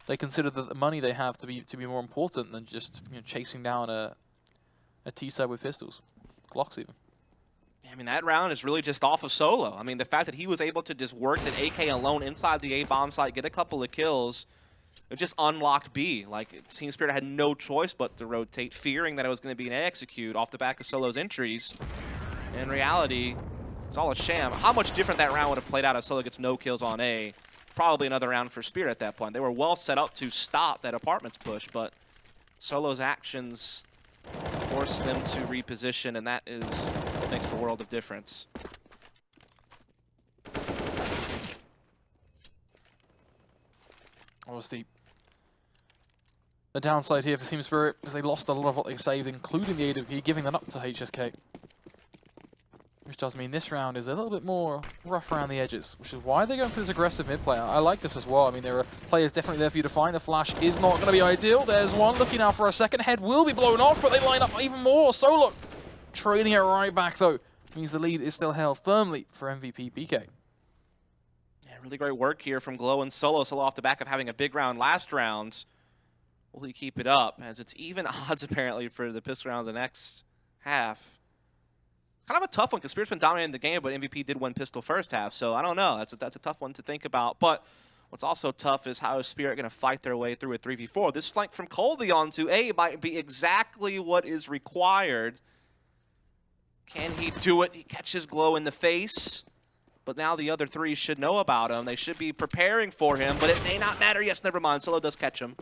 they consider that the money they have to be more important than just chasing down a T-side with pistols. Glocks even. I mean, that round is really just off of Solo. I mean, the fact that he was able to just work that AK alone inside the A-bomb site, get a couple of kills, it just unlocked B. Like, Team Spirit had no choice but to rotate, fearing that it was going to be an execute off the back of Solo's entries. In reality, it's all a sham. How much different that round would have played out if Solo gets no kills on A? Probably another round for Spirit at that point. They were well set up to stop that apartments push, but Solo's actions forced them to reposition, and that is what makes the world of difference. Obviously, the downside here for Team Spirit is they lost a lot of what they saved, including the AWP, giving that up to HSK. Which does mean this round is a little bit more rough around the edges, which is why they're going for this aggressive mid play. I like this as well. I mean, there are players definitely there for you to find. The flash is not going to be ideal. There's one looking out for a second. Head will be blown off, but they line up even more. Solo trading it right back, though. Means the lead is still held firmly for MVP BK. Yeah, really great work here from Glow and Solo. Solo off the back of having a big round last round. Will he keep it up? As it's even odds, apparently, for the pistol round the next half. Kind of a tough one because Spirit's been dominating the game, but MVP did win pistol first half, so I don't know. That's a tough one to think about. But what's also tough is how is Spirit going to fight their way through a 3v4. This flank from Colby onto A might be exactly what is required. Can he do it? He catches Glow in the face, but now the other three should know about him. They should be preparing for him, but it may not matter. Yes, never mind. Solo does catch him.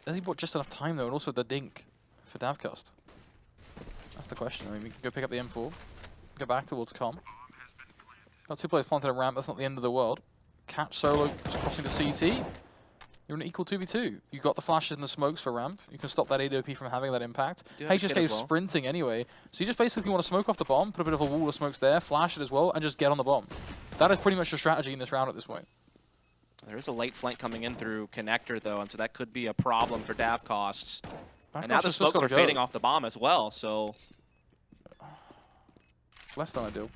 Has he bought just enough time, though, and also the dink for Davcast? That's the question. I mean, we can go pick up the M4. Go back towards Com. Got 2 players planted a ramp, that's not the end of the world. Catch Solo just crossing to CT. You're an equal 2v2. You got the flashes and the smokes for ramp. You can stop that AWP from having that impact. HSK is sprinting anyway, so you just basically want to smoke off the bomb, put a bit of a wall of smokes there, flash it as well, and just get on the bomb. That is pretty much your strategy in this round at this point. There is a late flank coming in through connector, though, and so that could be a problem for Dav Costs. And now the smokes are fading off the bomb as well, so... Less than ideal.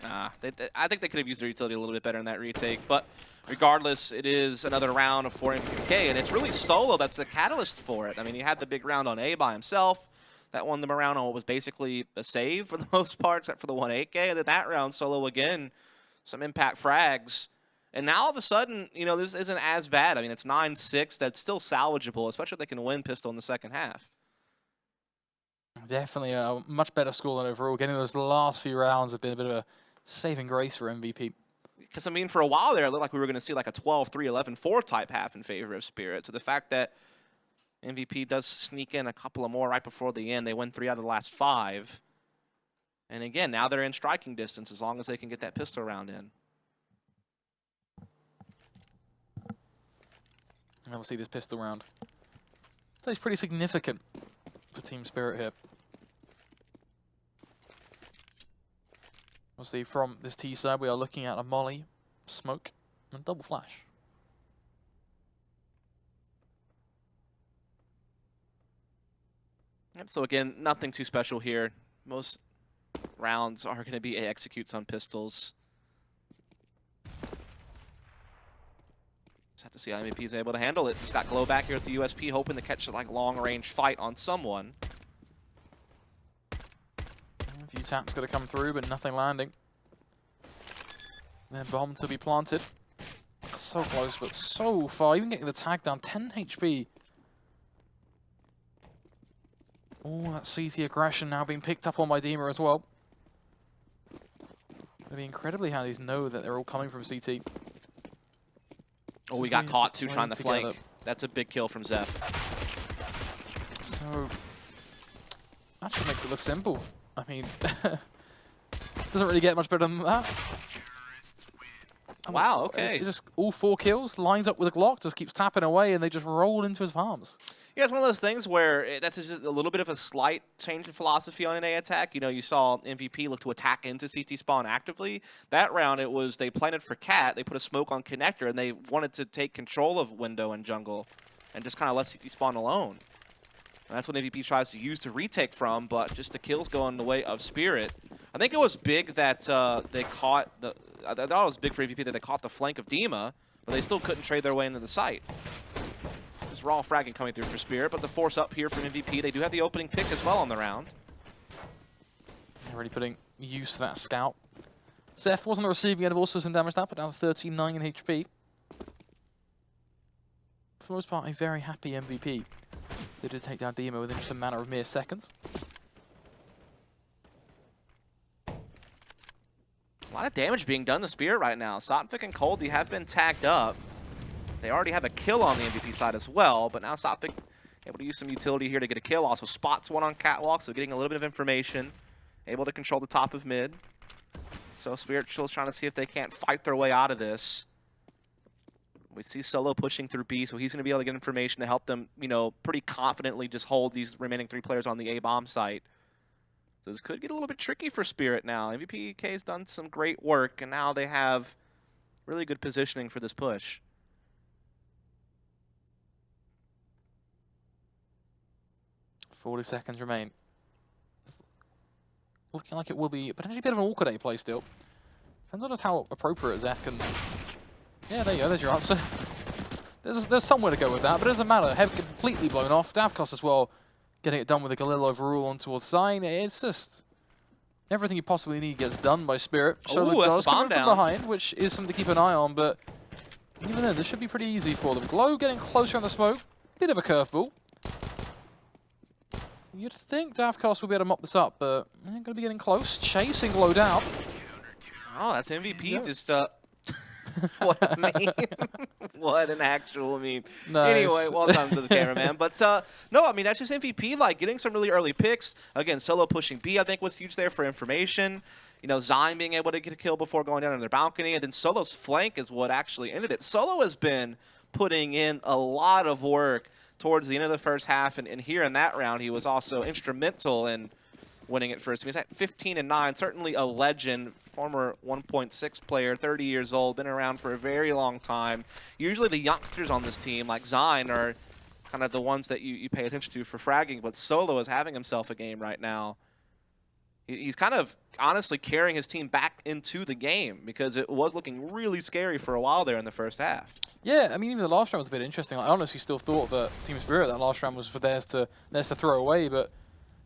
I think they could have used their utility a little bit better in that retake, but regardless, it is another round of 4 MVPK, and it's really Solo that's the catalyst for it. I mean, he had the big round on A by himself. That won them around on what was basically a save for the most part, except for the 1 8K. And then that round, Solo again, some impact frags. And now all of a sudden, this isn't as bad. I mean, it's 9-6. That's still salvageable, especially if they can win pistol in the second half. Definitely a much better score than overall. Getting those last few rounds has been a bit of a saving grace for MVP. Because, I mean, for a while there, it looked like we were going to see like a 12-3, 11-4 type half in favor of Spirit. So the fact that MVP does sneak in a couple of more right before the end, they win 3 out of the last 5. And again, now they're in striking distance as long as they can get that pistol round in. And we'll see this pistol round. So it's pretty significant for Team Spirit here. We'll see from this T side, we are looking at a molly, smoke, and double flash. Yep, so again, nothing too special here. Most rounds are going to be executes on pistols. Just have to see how MVP is able to handle it. Just got Glow back here at the USP, hoping to catch a long-range fight on someone. A few taps got to come through, but nothing landing. Then bomb to be planted. So close, but so far. Even getting the tag down, 10 HP. Oh, that CT aggression now being picked up on by Dima as well. It'll be incredibly how these know that they're all coming from CT. Oh, we got caught too trying to flank. That's a big kill from Zeph. So, that just makes it look simple. I mean, doesn't really get much better than that. Wow, okay. Just all 4 kills, lines up with a Glock, just keeps tapping away, and they just roll into his palms. Yeah, it's one of those things where that's just a little bit of a slight change in philosophy on an A attack. You know, you saw MVP look to attack into CT spawn actively. That round, it was they planted for Cat, they put a smoke on connector, and they wanted to take control of window and jungle and just kind of let CT spawn alone. And that's what MVP tries to use to retake from, but just the kills go in the way of Spirit. I think it was big that they caught the... I thought it was big for MVP that they caught the flank of Dima, but they still couldn't trade their way into the site. Just raw fragging coming through for Spirit, but the force up here from MVP. They do have the opening pick as well on the round. Already putting use to that scout. Zeph was on the receiving end of also some damage now, but down to 39 in HP. For the most part, a very happy MVP. They did take down Dima within just a matter of mere seconds. A lot of damage being done to Spirit right now. Sotfik and Coldie have been tagged up. They already have a kill on the MVP side as well, but now Sotfik able to use some utility here to get a kill. Also spots one on Catwalk, so getting a little bit of information. Able to control the top of mid. So Spirit Chill's trying to see if they can't fight their way out of this. We see Solo pushing through B, so he's going to be able to get information to help them, you know, pretty confidently just hold these remaining 3 players on the A-bomb site. So this could get a little bit tricky for Spirit now. MVPK's done some great work, and now they have really good positioning for this push. .40 seconds remain. It's looking like it will be potentially a bit of an awkward A play still. Depends on just how appropriate Zeph can... Yeah, there you go, there's your answer. There's somewhere to go with that, but it doesn't matter. Head completely blown off. Davkos as well, getting it done with a Galil overrule on towards Sign. It's just... everything you possibly need gets done by Spirit. Ooh, that's the bomb from down. behind, which is something to keep an eye on, but even then, this should be pretty easy for them. Glow getting closer on the smoke. Bit of a curveball. You'd think Davkos will be able to mop this up, but they're going to be getting close. Chasing Glow down. Oh, that's MVP. Just, what a meme. What an actual meme. Nice. Anyway, well done to the cameraman. But, no, I mean, that's just MVP, like, getting some really early picks. Again, Solo pushing B, I think, was huge there for information. You know, Zyme being able to get a kill before going down on their balcony. And then Solo's flank is what actually ended it. Solo has been putting in a lot of work towards the end of the first half, and here in that round, he was also instrumental in winning it first. He's at 15-9, certainly a legend, former 1.6 player, 30 years old, been around for a very long time. Usually the youngsters on this team, like Zine, are kind of the ones that you pay attention to for fragging, but Solo is having himself a game right now. He's kind of honestly carrying his team back into the game because it was looking really scary for a while there in the first half. Yeah, I mean, even the last round was a bit interesting. I honestly still thought that Team Spirit, that last round was for theirs to throw away, but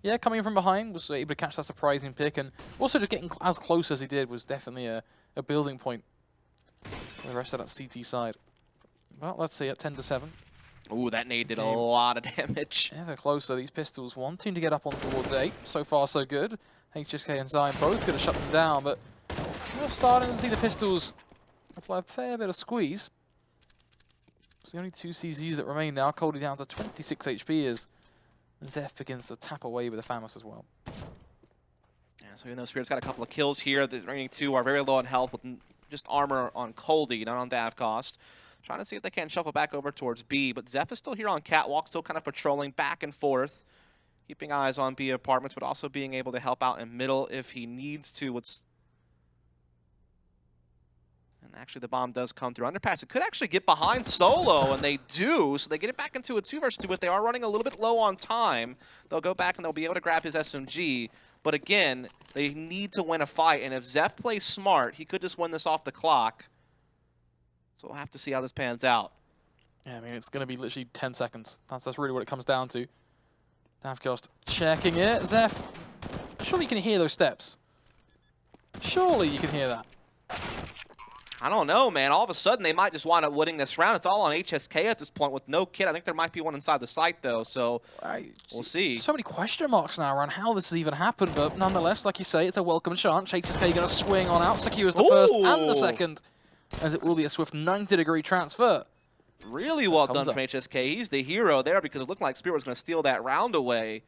yeah, coming from behind, was able to catch that surprising pick, and also just getting as close as he did was definitely a building point for the rest of that CT side. Well, let's see, at 10-7. Ooh, that nade did a lot of damage. Yeah, they're closer. These pistols wanting to get up on towards 8. So far, so good. HSK and Zion both could have shut them down, but we're starting to see the pistols apply a fair bit of squeeze. It's the only 2 CZs that remain now. Coldie down to 26 HP as Zeph begins to tap away with the Famous as well. Yeah, so even though Spirit's got a couple of kills here, the remaining 2 are very low on health with just armor on Coldie, not on Davkos. Trying to see if they can shuffle back over towards B, but Zeph is still here on Catwalk, still kind of patrolling back and forth, keeping eyes on B apartments, but also being able to help out in middle if he needs to. And actually the bomb does come through underpass. It could actually get behind Solo, and they do, so they get it back into a 2 versus 2, but they are running a little bit low on time. They'll go back and they'll be able to grab his SMG, but again, they need to win a fight, and if Zeph plays smart, he could just win this off the clock. So we'll have to see how this pans out. Yeah, I mean, it's going to be literally 10 seconds. That's really what it comes down to. Davkos checking it. Zeph, surely you can hear those steps. Surely you can hear that. I don't know, man. All of a sudden, they might just wind up winning this round. It's all on HSK at this point with no kit. I think there might be one inside the site, though, so we'll see. So many question marks now around how this has even happened, but nonetheless, like you say, it's a welcome chance. HSK going to swing on out, secures the first and the second, as it will be a swift 90-degree transfer. Really well done from HSK. He's the hero there because it looked like Spirit was going to steal that round away.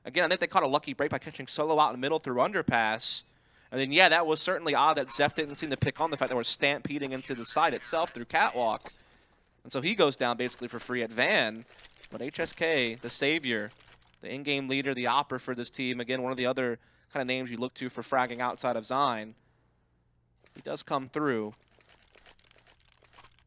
Again, I think they caught a lucky break by catching Solo out in the middle through underpass. And then, yeah, that was certainly odd that Zeph didn't seem to pick on the fact that we're stampeding into the site itself through Catwalk. And so he goes down basically for free at Van. But HSK, the savior, the in-game leader, the opera for this team, again, one of the other kind of names you look to for fragging outside of Zine. He does come through.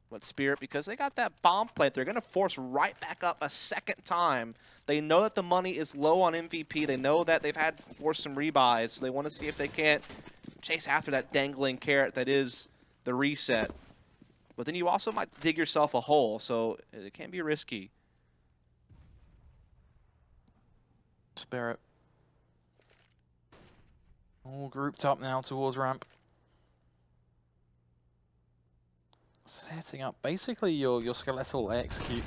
But Spirit, because they got that bomb plant, they're going to force right back up a second time. They know that the money is low on MVP. They know that they've had to force some rebuys, so they want to see if they can't chase after that dangling carrot that is the reset. But then you also might dig yourself a hole, so it can be risky. Spirit. All grouped up now towards ramp. Setting up basically your skeletal execute.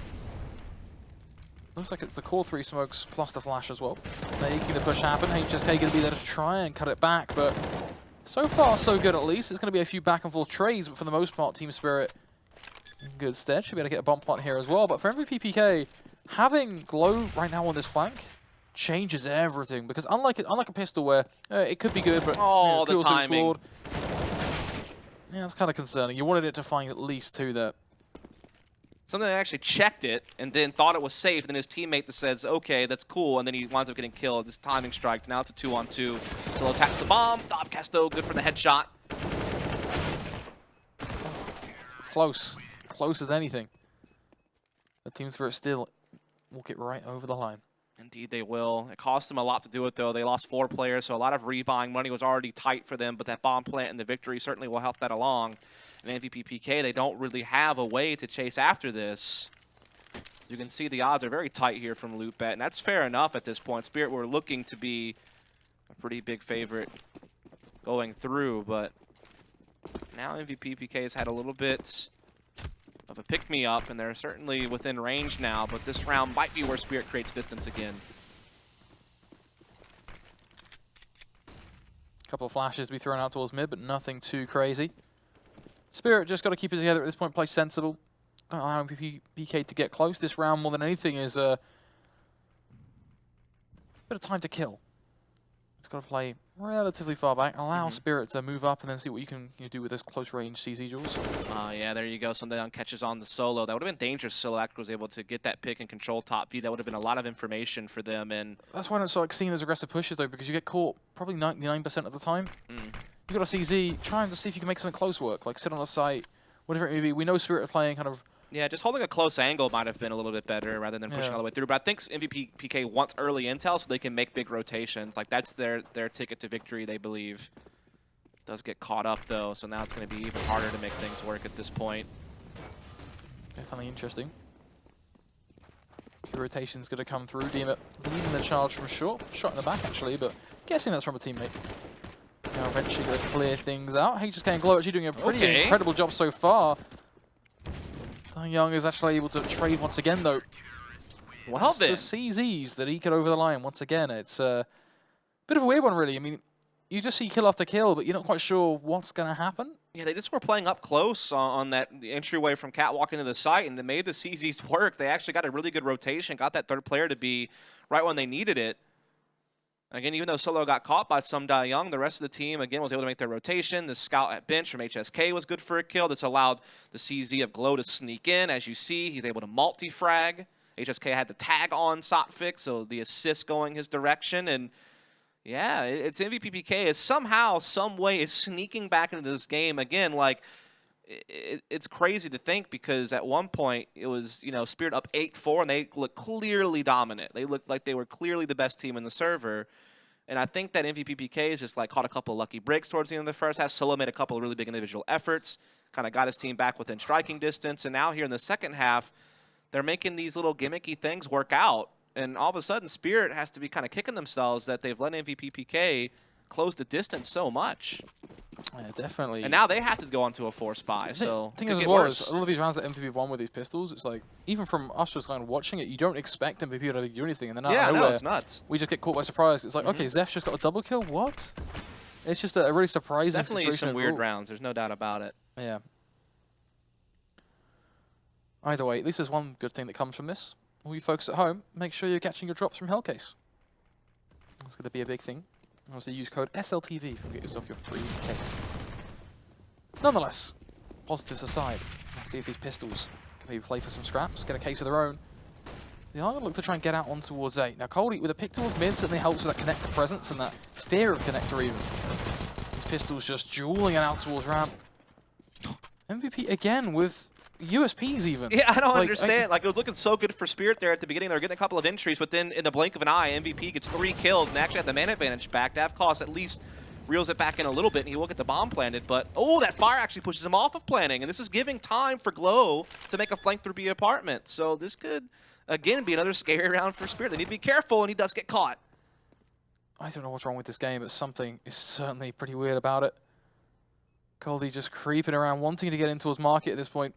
Looks like it's the core 3 smokes plus the flash as well. Making the push happen. HSK going to be there to try and cut it back, but so far so good at least. It's going to be a few back and forth trades, but for the most part, Team Spirit in good stead. Should be able to get a bomb plot here as well. But for MVP PK, having Glow right now on this flank changes everything, because unlike a pistol where it could be good, but the timing. Yeah, it's kind of concerning. You wanted it to find at least 2 there. Something that actually checked it and then thought it was safe. Then his teammate that says, okay, that's cool. And then he winds up getting killed. This timing strike. Now it's a 2-on-2. Solo attacks the bomb. Dovcast, though, good for the headshot. Close. Close as anything. The Team Spirit still walk it right over the line. Indeed, they will. It cost them a lot to do it, though. They lost 4 players, so a lot of rebuying money was already tight for them, but that bomb plant and the victory certainly will help that along. And MVP PK, they don't really have a way to chase after this. You can see the odds are very tight here from LootBet, and that's fair enough at this point. Spirit were looking to be a pretty big favorite going through, but now MVP PK has had a little bit of a pick-me-up, and they're certainly within range now, but this round might be where Spirit creates distance again. Couple of flashes to be thrown out towards mid, but nothing too crazy. Spirit just got to keep it together at this point, play sensible. Don't allow PK to get close. This round, more than anything, is a bit of time to kill. It's got to play relatively far back, allow Spirit to move up, and then see what you can do with this close-range CZ duels. Yeah, there you go. Something catches on the solo. That would have been dangerous if Solo was able to get that pick and control top B. That would have been a lot of information for them. And that's why I don't so like seeing those aggressive pushes, though, because you get caught probably 99% of the time. You got a CZ, trying to see if you can make something close work, like sit on a site, whatever it may be. We know Spirit are playing kind of... Yeah, just holding a close angle might have been a little bit better rather than pushing all the way through. But I think MVP PK wants early intel so they can make big rotations. Like, that's their ticket to victory, they believe. Does get caught up, though, so now it's going to be even harder to make things work at this point. Definitely interesting. A few rotations going to come through. Deemit leading the charge from short. Shot in the back, actually, but guessing that's from a teammate. Now eventually going to clear things out. HSK and Glow actually doing a pretty incredible job so far. Young is actually able to trade once again, though. Well, it's the CZs that he got over the line once again. It's a bit of a weird one, really. I mean, you just see kill after kill, but you're not quite sure what's going to happen. Yeah, they just were playing up close on that entryway from Catwalk into the site, and they made the CZs work. They actually got a really good rotation, got that third player to be right when they needed it. Again, even though Solo got caught by some Die Young, the rest of the team, again, was able to make their rotation. The scout at bench from HSK was good for a kill. This allowed the CZ of Glow to sneak in. As you see, he's able to multi-frag. HSK had the tag on Sotfix, so the assist going his direction. And, yeah, it's MVP PK is somehow, some way, is sneaking back into this game. Again, like, it's crazy to think because at one point it was, Spirit up 8-4, and they looked clearly dominant. They looked like they were clearly the best team in the server. And I think that MVP PK has just caught a couple of lucky breaks towards the end of the first half. Solo made a couple of really big individual efforts, kind of got his team back within striking distance. And now here in the second half, they're making these little gimmicky things work out. And all of a sudden, Spirit has to be kind of kicking themselves that they've let MVP PK close the distance so much. Yeah, definitely. And now they have to go onto a force buy. So the thing is, as well, is a lot of these rounds that MVP have won with these pistols, it's like, even from us just kind of watching it, you don't expect MVP to do anything. And then out of nowhere, it's nuts. We just get caught by surprise. It's like, okay, Zeph's just got a double kill? What? It's just a really surprising situation. Definitely some weird rounds. There's no doubt about it. Yeah. Either way, at least there's one good thing that comes from this. All you folks at home, make sure you're catching your drops from Hellcase. That's going to be a big thing. Also, use code SLTV to get yourself your free case. Nonetheless, positives aside, let's see if these pistols can maybe play for some scraps, get a case of their own. They are going to look to try and get out on towards A. Now, Coldie, with a pick towards mid, certainly helps with that connector presence and that fear of connector even. These pistols just dueling out towards ramp. MVP again with USPs even. Yeah, I don't understand. Like, it was looking so good for Spirit there at the beginning. They were getting a couple of entries, but then in the blink of an eye, MVP gets 3 kills and actually had the man advantage back. Davkos at least reels it back in a little bit, and he will get the bomb planted. But, oh, that fire actually pushes him off of planning, and this is giving time for Glow to make a flank through B apartment. So this could, again, be another scary round for Spirit. They need to be careful, and he does get caught. I don't know what's wrong with this game, but something is certainly pretty weird about it. Coldie just creeping around, wanting to get into his market at this point.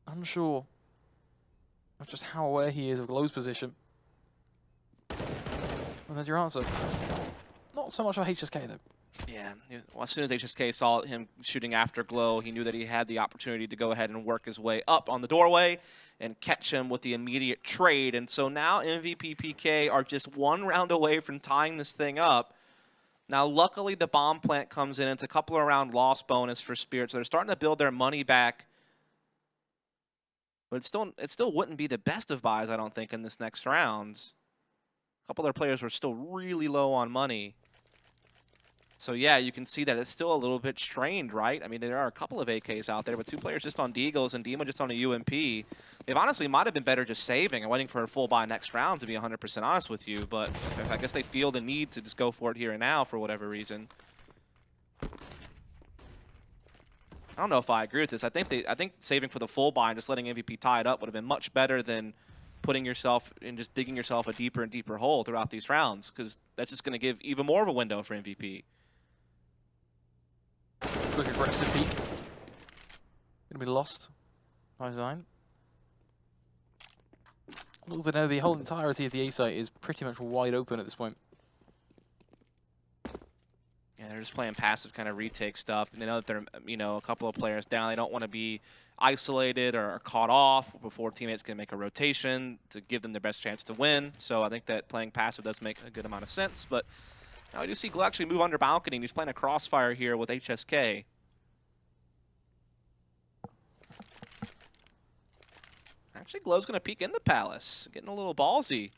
Unsure of just how aware he is of Glow's position. And there's your answer. Not so much for HSK, though. Yeah, well, as soon as HSK saw him shooting after Glow, he knew that he had the opportunity to go ahead and work his way up on the doorway and catch him with the immediate trade. And so now MVP PK are just 1 round away from tying this thing up. Now, luckily, the bomb plant comes in. It's a couple of round loss bonus for Spirit, so they're starting to build their money back. But it still wouldn't be the best of buys, I don't think, in this next round. A couple of their players were still really low on money. So, yeah, you can see that it's still a little bit strained, right? I mean, there are a couple of AKs out there, but 2 players just on Deagles and Dima just on a UMP. They've honestly might have been better just saving and waiting for a full buy next round, to be 100% honest with you. But I guess they feel the need to just go for it here and now for whatever reason. I don't know if I agree with this. I think saving for the full buy and just letting MVP tie it up would have been much better than putting yourself and just digging yourself a deeper and deeper hole throughout these rounds, because that's just going to give even more of a window for MVP. Quick aggressive peek. Gonna be lost by design. Little to know, the whole entirety of the A site is pretty much wide open at this point. Yeah, they're just playing passive kind of retake stuff. And they know that they're, a couple of players down. They don't want to be isolated or caught off before teammates can make a rotation to give them their best chance to win. So I think that playing passive does make a good amount of sense. But now I do see Glow actually move under balcony. He's playing a crossfire here with HSK. Actually, Glow's going to peek in the palace, getting a little ballsy.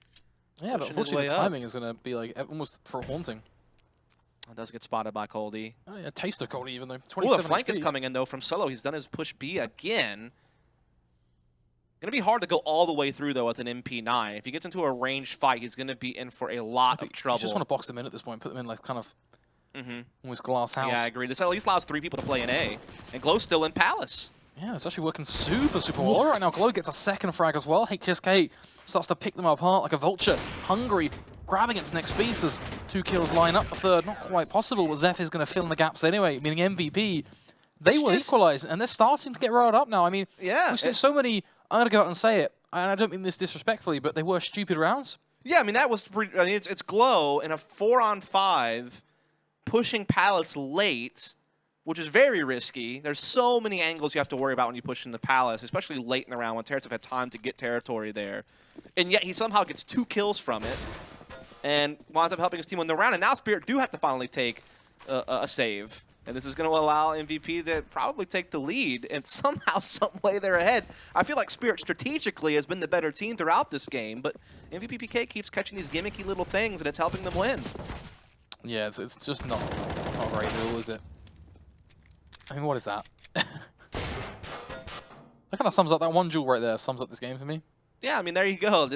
Yeah, but unfortunately the timing is going to be like almost for haunting. It does get spotted by Coldie. Oh, yeah, taste of Coldie even though. Oh, the flank is coming in though from Solo. He's done his push B again. Going to be hard to go all the way through though with an MP9. If he gets into a ranged fight, he's going to be in for a lot of trouble. You just want to box them in at this point, put them in like kind of almost glass house. Yeah, I agree. This at least allows 3 people to play in A, and Glow's still in Palace. Yeah, it's actually working super well right now. Glow gets a second frag as well. HSK starts to pick them apart like a vulture. Hungry, grabbing its next piece as 2 kills line up. The third, not quite possible, but Zeph is going to fill in the gaps anyway, meaning MVP. They will equalize, and they're starting to get riled up now. I mean, yeah, we've seen so many, I'm going to go out and say it, and I don't mean this disrespectfully, but they were stupid rounds. Yeah, I mean, that was pretty, I mean, it's Glow in a 4-on-5 pushing Palace late, which is very risky. There's so many angles you have to worry about when you push in the Palace, especially late in the round when Terrence have had time to get territory there. And yet he somehow gets 2 kills from it and winds up helping his team win the round. And now Spirit do have to finally take a save. And this is going to allow MVP to probably take the lead. And somehow, some way they're ahead. I feel like Spirit strategically has been the better team throughout this game. But MVP PK keeps catching these gimmicky little things, and it's helping them win. Yeah, it's just not great at all, is it? I mean, what is that? That kind of sums up that one jewel right there, sums up this game for me. Yeah, I mean, there you go.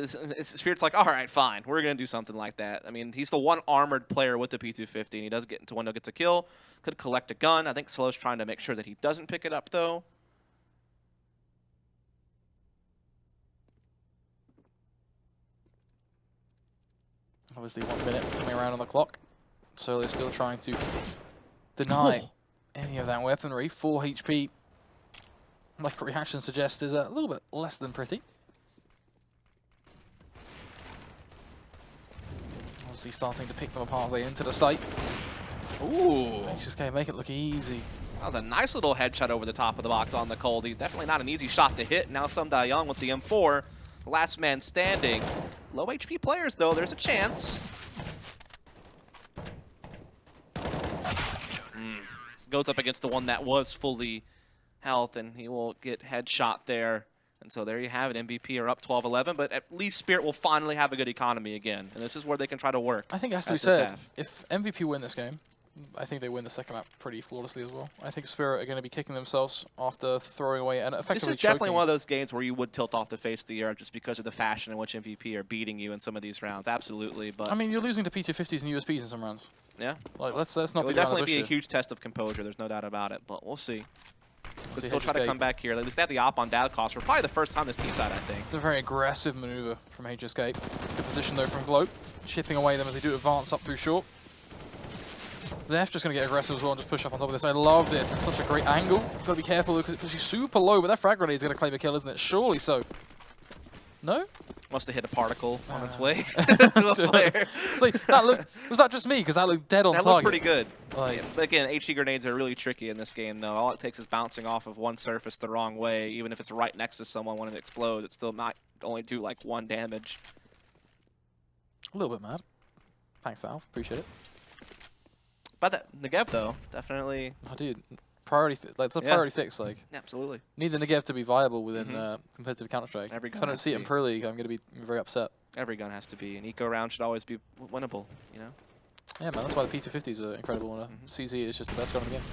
Spirit's like, all right, fine. We're going to do something like that. I mean, he's the one armored player with the P250, and he does get into window, gets a kill, could collect a gun. I think Slow's trying to make sure that he doesn't pick it up, though. Obviously, 1 minute coming around on the clock. Solo's still trying to deny any of that weaponry. 4 HP, like reaction suggests, is a little bit less than pretty. Obviously starting to pick them apart as they enter the site. Ooh. HSK make it look easy. That was a nice little headshot over the top of the box on the Coldie. Definitely not an easy shot to hit. Now Sum Da-young with the M4. Last man standing. Low HP players, though. There's a chance. Goes up against the one that was fully health, and he will get headshot there. And so there you have it. MVP are up 12-11, but at least Spirit will finally have a good economy again. And this is where they can try to work. I think it has to be said, if MVP win this game, I think they win the second map pretty flawlessly as well. I think Spirit are going to be kicking themselves after throwing away and effectively This is definitely choking. one of those games where you would tilt off the face of the earth just because of the fashion in which MVP are beating you in some of these rounds. Absolutely, but I mean, you're losing to P250s and USPs in some rounds. yeah, Like let's not. it would definitely be a huge test of composure. There's no doubt about it, but we'll see. But still try to come back here. At least they have the op on Dad cost for probably the first time this T side, I think. It's a very aggressive maneuver from HSK. Good position though from Globe, chipping away them as they do advance up through short. Zef just going to get aggressive as well and just push up on top of this. I love this. It's such a great angle. Got to be careful because she's super low, but that frag grenade is going to claim a kill, isn't it? Surely so. No? Must have hit a particle on its way to a player. It's like, that looked, was that just me? Because that looked dead on target. That looked pretty good. Like, but again, HE grenades are really tricky in this game, though. All it takes is bouncing off of one surface the wrong way. Even if it's right next to someone when it explodes, it still might only do like 1 damage. a little bit mad. Thanks, Valve. Appreciate it. But that Negev, though, definitely. Oh, dude. Priority, it's a priority fix. Like, absolutely. Need the Negev to be viable within competitive Counter-Strike. Every If I gun don't has see to it in be. Pro League, I'm going to be very upset. Every gun has to be. An eco round should always be winnable, you know? Yeah, man, that's why the P250s are incredible. CZ is just the best gun in the game.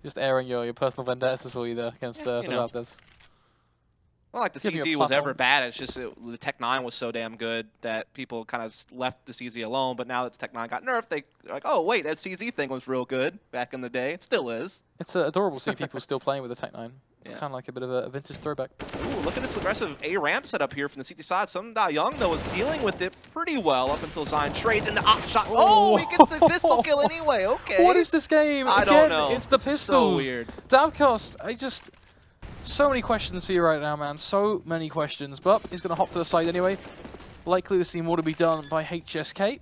Just airing your personal vendettas for you there against the Lapdas. Not like the Give me a CZ was ever platform. bad. It's just the Tech 9 was so damn good that people kind of left the CZ alone. But now that Tech 9 got nerfed, they're like, oh, wait, that CZ thing was real good back in the day. It still is. It's adorable seeing people still playing with the Tech 9. It's Yeah. kind of like a bit of a vintage throwback. Ooh, look at this aggressive A-ramp setup here from the CT side. Some Da Young, though, was dealing with it pretty well up until Zion trades in the op shot. Oh, he gets the pistol kill anyway. Okay. What is this game? I Again, don't know. It's the This is pistols. so weird. Davcost, so many questions for you right now, man. So many questions. But he's going to hop to the side anyway. Likely to see more to be done by HSK.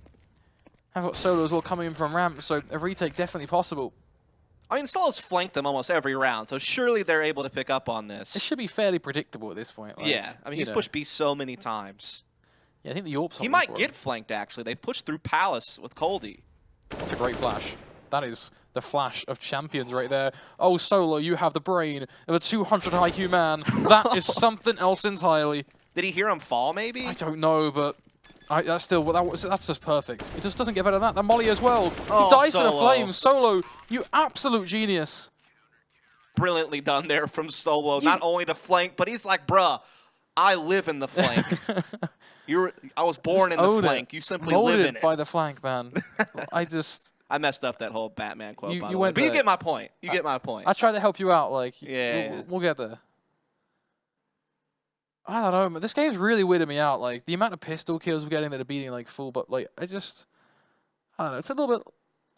I've got Solo as well coming in from ramp, so a retake definitely possible. I mean, Solo's flanked them almost every round, so surely they're able to pick up on It this. should be fairly predictable at this point. Like, Yeah, I mean, he's pushed B so many times. Yeah, I think the Yorp's He might get flanked, actually. They've pushed through Palace with Coldy. That's a great flash. That is the flash of champions right there. Oh, Solo, you have the brain of a 200 IQ man. That is something else entirely. Did he hear him fall, maybe? I don't know, but that's still that's just perfect. It just doesn't get better than that. That Molly as well. Oh, He dies in Solo. the flames. Solo, you absolute genius. Brilliantly done there from Solo. Not only to flank, but he's like, bruh, I live in the flank. I was born in the own flank. it. You simply Mold live it in it. by the flank, man. I messed up that whole Batman quote, You- by you the way. went But you there. get my point. You get my point. I tried to help you out. Like, Yeah. we'll get there. I don't know, man. This game's really weirded me out. Like, the amount of pistol kills we're getting that are beating, like, full, but, like, I don't know. It's a little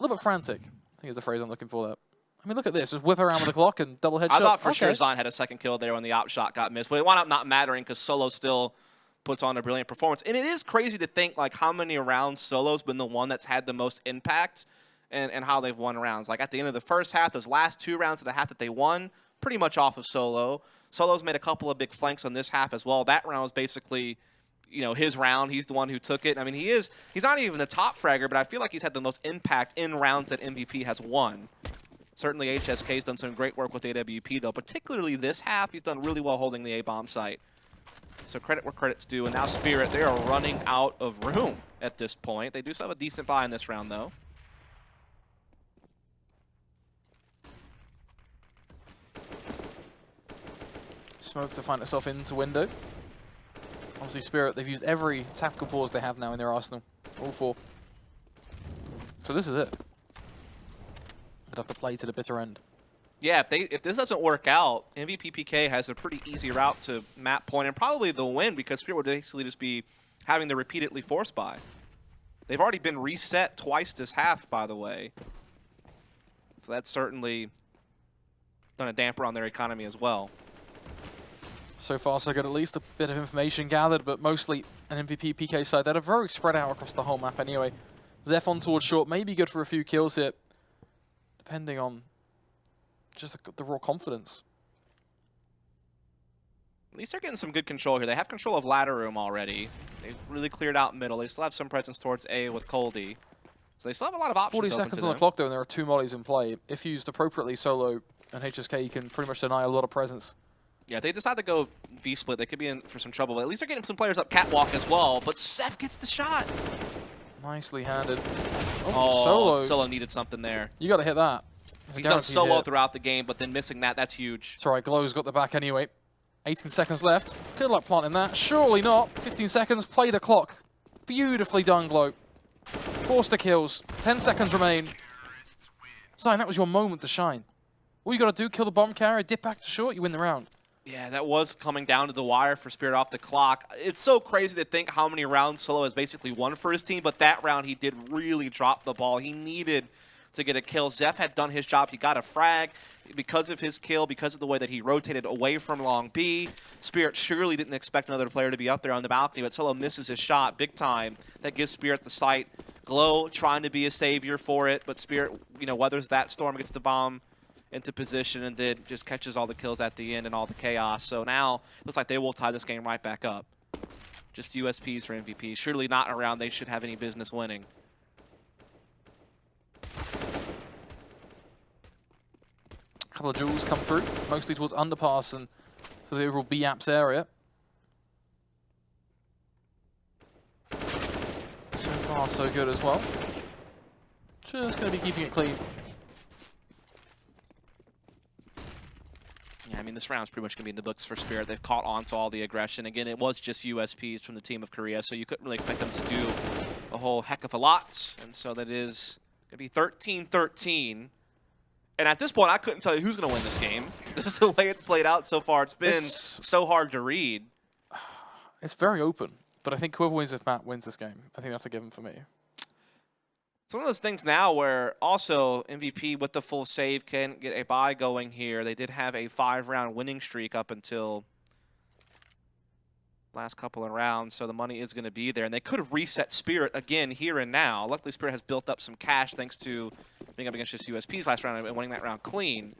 bit frantic, I think is the phrase I'm looking for there. I mean, look at this. Just whip around with the Glock and double headshot. I thought for sure Okay. Zion had a second kill there when the op shot got missed, but it wound up not mattering because Solo still puts on a brilliant performance. And it is crazy to think like how many rounds Solo's been the one that's had the most impact and how they've won rounds. Like at the end of the first half, those last 2 rounds of the half that they won, pretty much off of Solo. Solo's made a couple of big flanks on this half as well. That round was basically, you know, his round. He's the one who took it. I mean, he's not even the top fragger, but I feel like he's had the most impact in rounds that MVP has won. Certainly HSK's done some great work with AWP, though. Particularly this half, he's done really well holding the A-bomb site. So credit where credit's due. And now Spirit, they are running out of room at this point. They do still have a decent buy in this round, though. Smoke to find itself into window. Obviously, Spirit, they've used every tactical pause they have now in their arsenal. All 4. So this is it. They'd have to play to the bitter end. Yeah, if this doesn't work out, MVP PK has a pretty easy route to map point and probably the win because Spirit would basically just be having to repeatedly force buy. They've already been reset twice this half, by the way. So that's certainly done a damper on their economy as well. So far, so good. At least a bit of information gathered, but mostly an MVP PK side that are very spread out across the whole map anyway. Zeph on towards short, may be good for a few kills here, depending on just the raw confidence. At least they're getting some good control here. They have control of ladder room already. They've really cleared out middle. They still have some presence towards A with Coldy. So they still have a lot of options 40 open seconds to on the them. clock, though, and there are 2 mollies in play. If used appropriately, Solo and HSK, you can pretty much deny a lot of presence. Yeah, if they decide to go B-split, they could be in for some trouble. But at least they're getting some players up catwalk as well. But Seth gets the shot. Nicely handed. Oh, Solo needed something there. You got to hit that. He's done solo throughout the game, but then missing that's huge. It's all right, Glow's got the back anyway. 18 seconds left. Good luck planting that. Surely not. 15 seconds, play the clock. Beautifully done, Glow. Forced the kills. 10 seconds remain. Sign, that was your moment to shine. All you got to do, kill the bomb carrier, dip back to short, you win the round. Yeah, that was coming down to the wire for Spirit off the clock. It's so crazy to think how many rounds Solo has basically won for his team, but that round he did really drop the ball. He needed to get a kill. Zeph had done his job. He got a frag because of his kill, because of the way that he rotated away from Long B. Spirit surely didn't expect another player to be up there on the balcony, but Solo misses his shot big time. That gives Spirit the sight. Glow trying to be a savior for it, but Spirit, weathers that storm, gets the bomb into position, and then just catches all the kills at the end and all the chaos. So now, looks like they will tie this game right back up. Just USPs for MVP. Surely not around they should have any business winning. A couple of jewels come through, mostly towards underpass and to the overall B-apps area. So far, so good as well. Just going to be keeping it clean. Yeah, I mean, this round's pretty much going to be in the books for Spirit. They've caught on to all the aggression. Again, it was just USPs from the team of Korea, so you couldn't really expect them to do a whole heck of a lot. And so that is going to be 13-13. And at this point, I couldn't tell you who's going to win this game. This is the way it's played out so far. It's been so hard to read. It's very open, but I think whoever wins this map wins this game. I think that's a given for me. It's one of those things now where also MVP with the full save can get a bye going here. They did have a 5-round winning streak up until last couple of rounds, so the money is going to be there. And they could have reset Spirit again here and now. Luckily, Spirit has built up some cash thanks to being up against just USPs last round and winning that round clean.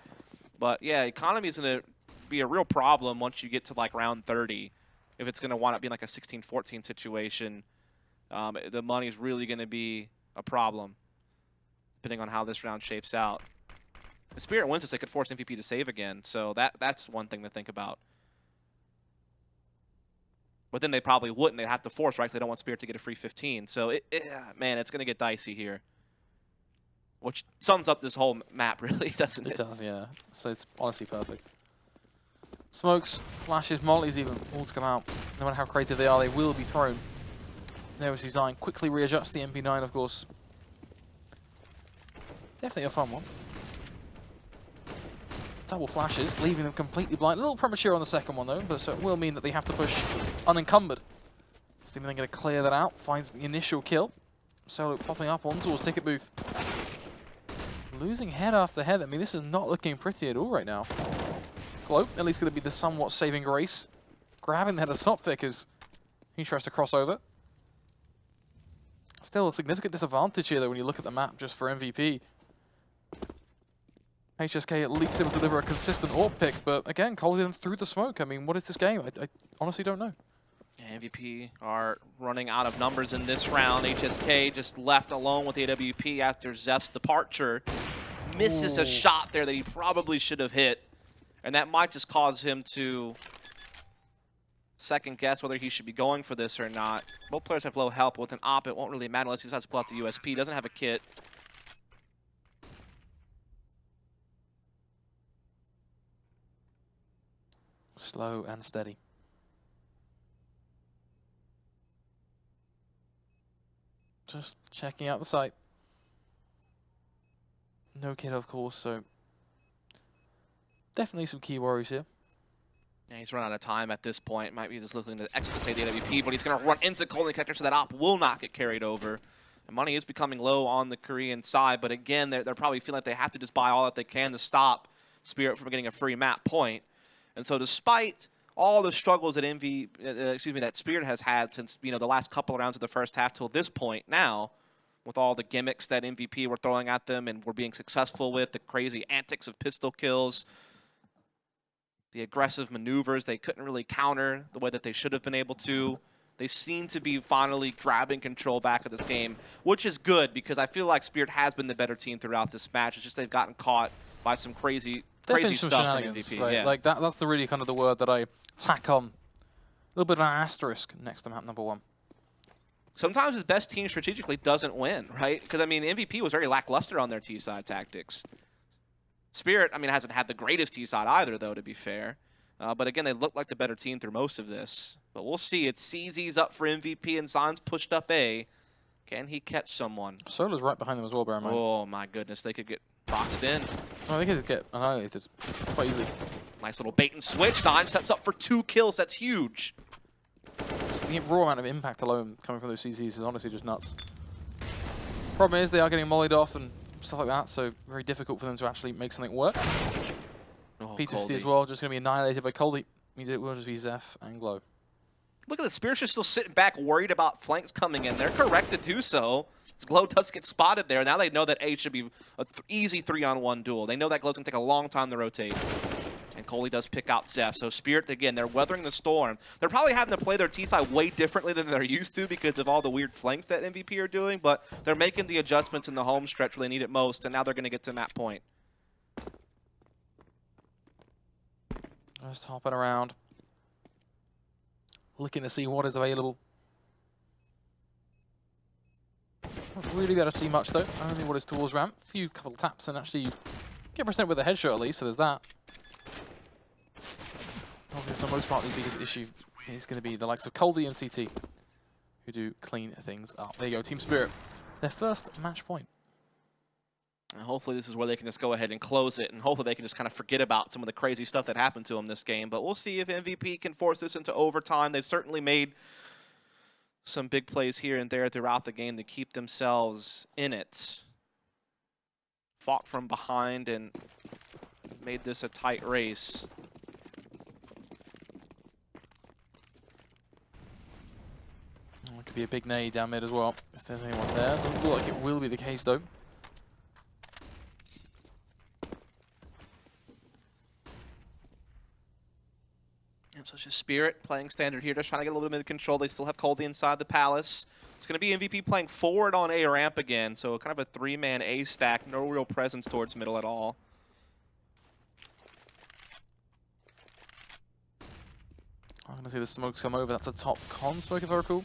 But yeah, economy is going to be a real problem once you get to like round 30. If it's going to wind up being like a 16-14 situation, the money is really going to be a problem, depending on how this round shapes out. If Spirit wins this, they could force MVP to save again, so that's one thing to think about. But then they probably wouldn't. They'd have to force, right? Because they don't want Spirit to get a free 15. So, man, it's going to get dicey here. Which sums up this whole map, really, doesn't it? It does, yeah. So it's honestly perfect. Smokes, flashes, mollies even, all to come out. No matter how creative they are, they will be thrown. There was design. Quickly readjusts the MP9, of course. Definitely a fun one. Double flashes, leaving them completely blind. A little premature on the second one, though, but so it will mean that they have to push unencumbered. Steven then going to clear that out, finds the initial kill. Solo popping up on towards ticket booth. Losing head after head. I mean, this is not looking pretty at all right now. Glow, at least going to be the somewhat saving grace. Grabbing the head of Sophic as he tries to cross over. Still a significant disadvantage here, though, when you look at the map just for MVP. HSK at least able to deliver a consistent AWP pick, but again, calling them through the smoke. I mean, what is this game? I honestly don't know. Yeah, MVP are running out of numbers in this round. HSK just left alone with AWP after Zeph's departure. Misses a shot there that he probably should have hit, and that might just cause him to second guess whether he should be going for this or not. Both players have low health. With an op, it won't really matter unless he decides to pull out the USP. Doesn't have a kit. Slow and steady. Just checking out the site. No kit, of course, so definitely some key worries here. Yeah, he's run out of time at this point. Might be just looking to exit to save the AWP, but he's going to run into Colin Connector, so that op will not get carried over. The money is becoming low on the Korean side, but again, they're probably feeling like they have to just buy all that they can to stop Spirit from getting a free map point. And so despite all the struggles that that Spirit has had since the last couple of rounds of the first half till this point now, with all the gimmicks that MVP were throwing at them and were being successful with, the crazy antics of pistol kills, the aggressive maneuvers they couldn't really counter the way that they should have been able to. They seem to be finally grabbing control back of this game, which is good because I feel like Spirit has been the better team throughout this match. It's just they've gotten caught by some crazy crazy some stuff from shenanigans, MVP. right? Yeah. Like that's the really kind of the word that I tack on. A little bit of an asterisk next to map number 1. Sometimes his best team strategically doesn't win, right? Because, I mean, MVP was very lackluster on their T-side tactics. Spirit, I mean, hasn't had the greatest T-side either, though, to be fair. But again, they look like the better team through most of this. But we'll see. It's CZ's up for MVP, and Zahn's pushed up A. Can he catch someone? Sola's right behind them as well, bear in mind. Oh, my goodness. They could get boxed in. Oh, they could get annihilated quite easily. Nice little bait and switch. Zahn steps up for 2 kills. That's huge. Just the raw amount of impact alone coming from those CZs is honestly just nuts. Problem is they are getting mollied off and stuff like that, so very difficult for them to actually make something work. Oh, P250 as well, just going to be annihilated by Coldy. He did it well just be Zeph and Glow. Look at the Spirit's just still sitting back, worried about flanks coming in. They're correct to do so. This Glow does get spotted there. Now they know that A should be an easy 3-on-1 duel. They know that Glow's going to take a long time to rotate. And Coley does pick out Zeph. So Spirit, again, they're weathering the storm. They're probably having to play their T-side way differently than they're used to because of all the weird flanks that MVP are doing, but they're making the adjustments in the home stretch where they need it most, and now they're going to get to map point. Just hopping around. Looking to see what is available. Not really be able to see much though. Only what is towards ramp. A few couple taps and actually get percent with a headshot at least, so there's that. Obviously, for the most part, the biggest issue is going to be the likes of Coldy and CT, who do clean things up. There you go, Team Spirit. Their first match point. And hopefully this is where they can just go ahead and close it, and hopefully they can just kind of forget about some of the crazy stuff that happened to them this game. But we'll see if MVP can force this into overtime. They've certainly made some big plays here and there throughout the game to keep themselves in it. Fought from behind and made this a tight race. It could be a big nade down mid as well, if there's anyone there. Doesn't look like it will be the case though. And so it's just Spirit playing standard here, just trying to get a little bit of control. They still have Coldy inside the Palace. It's going to be MVP playing forward on A ramp again, so kind of a 3-man A stack. No real presence towards middle at all. I'm going to see the smokes come over. That's a top con smoke if I recall.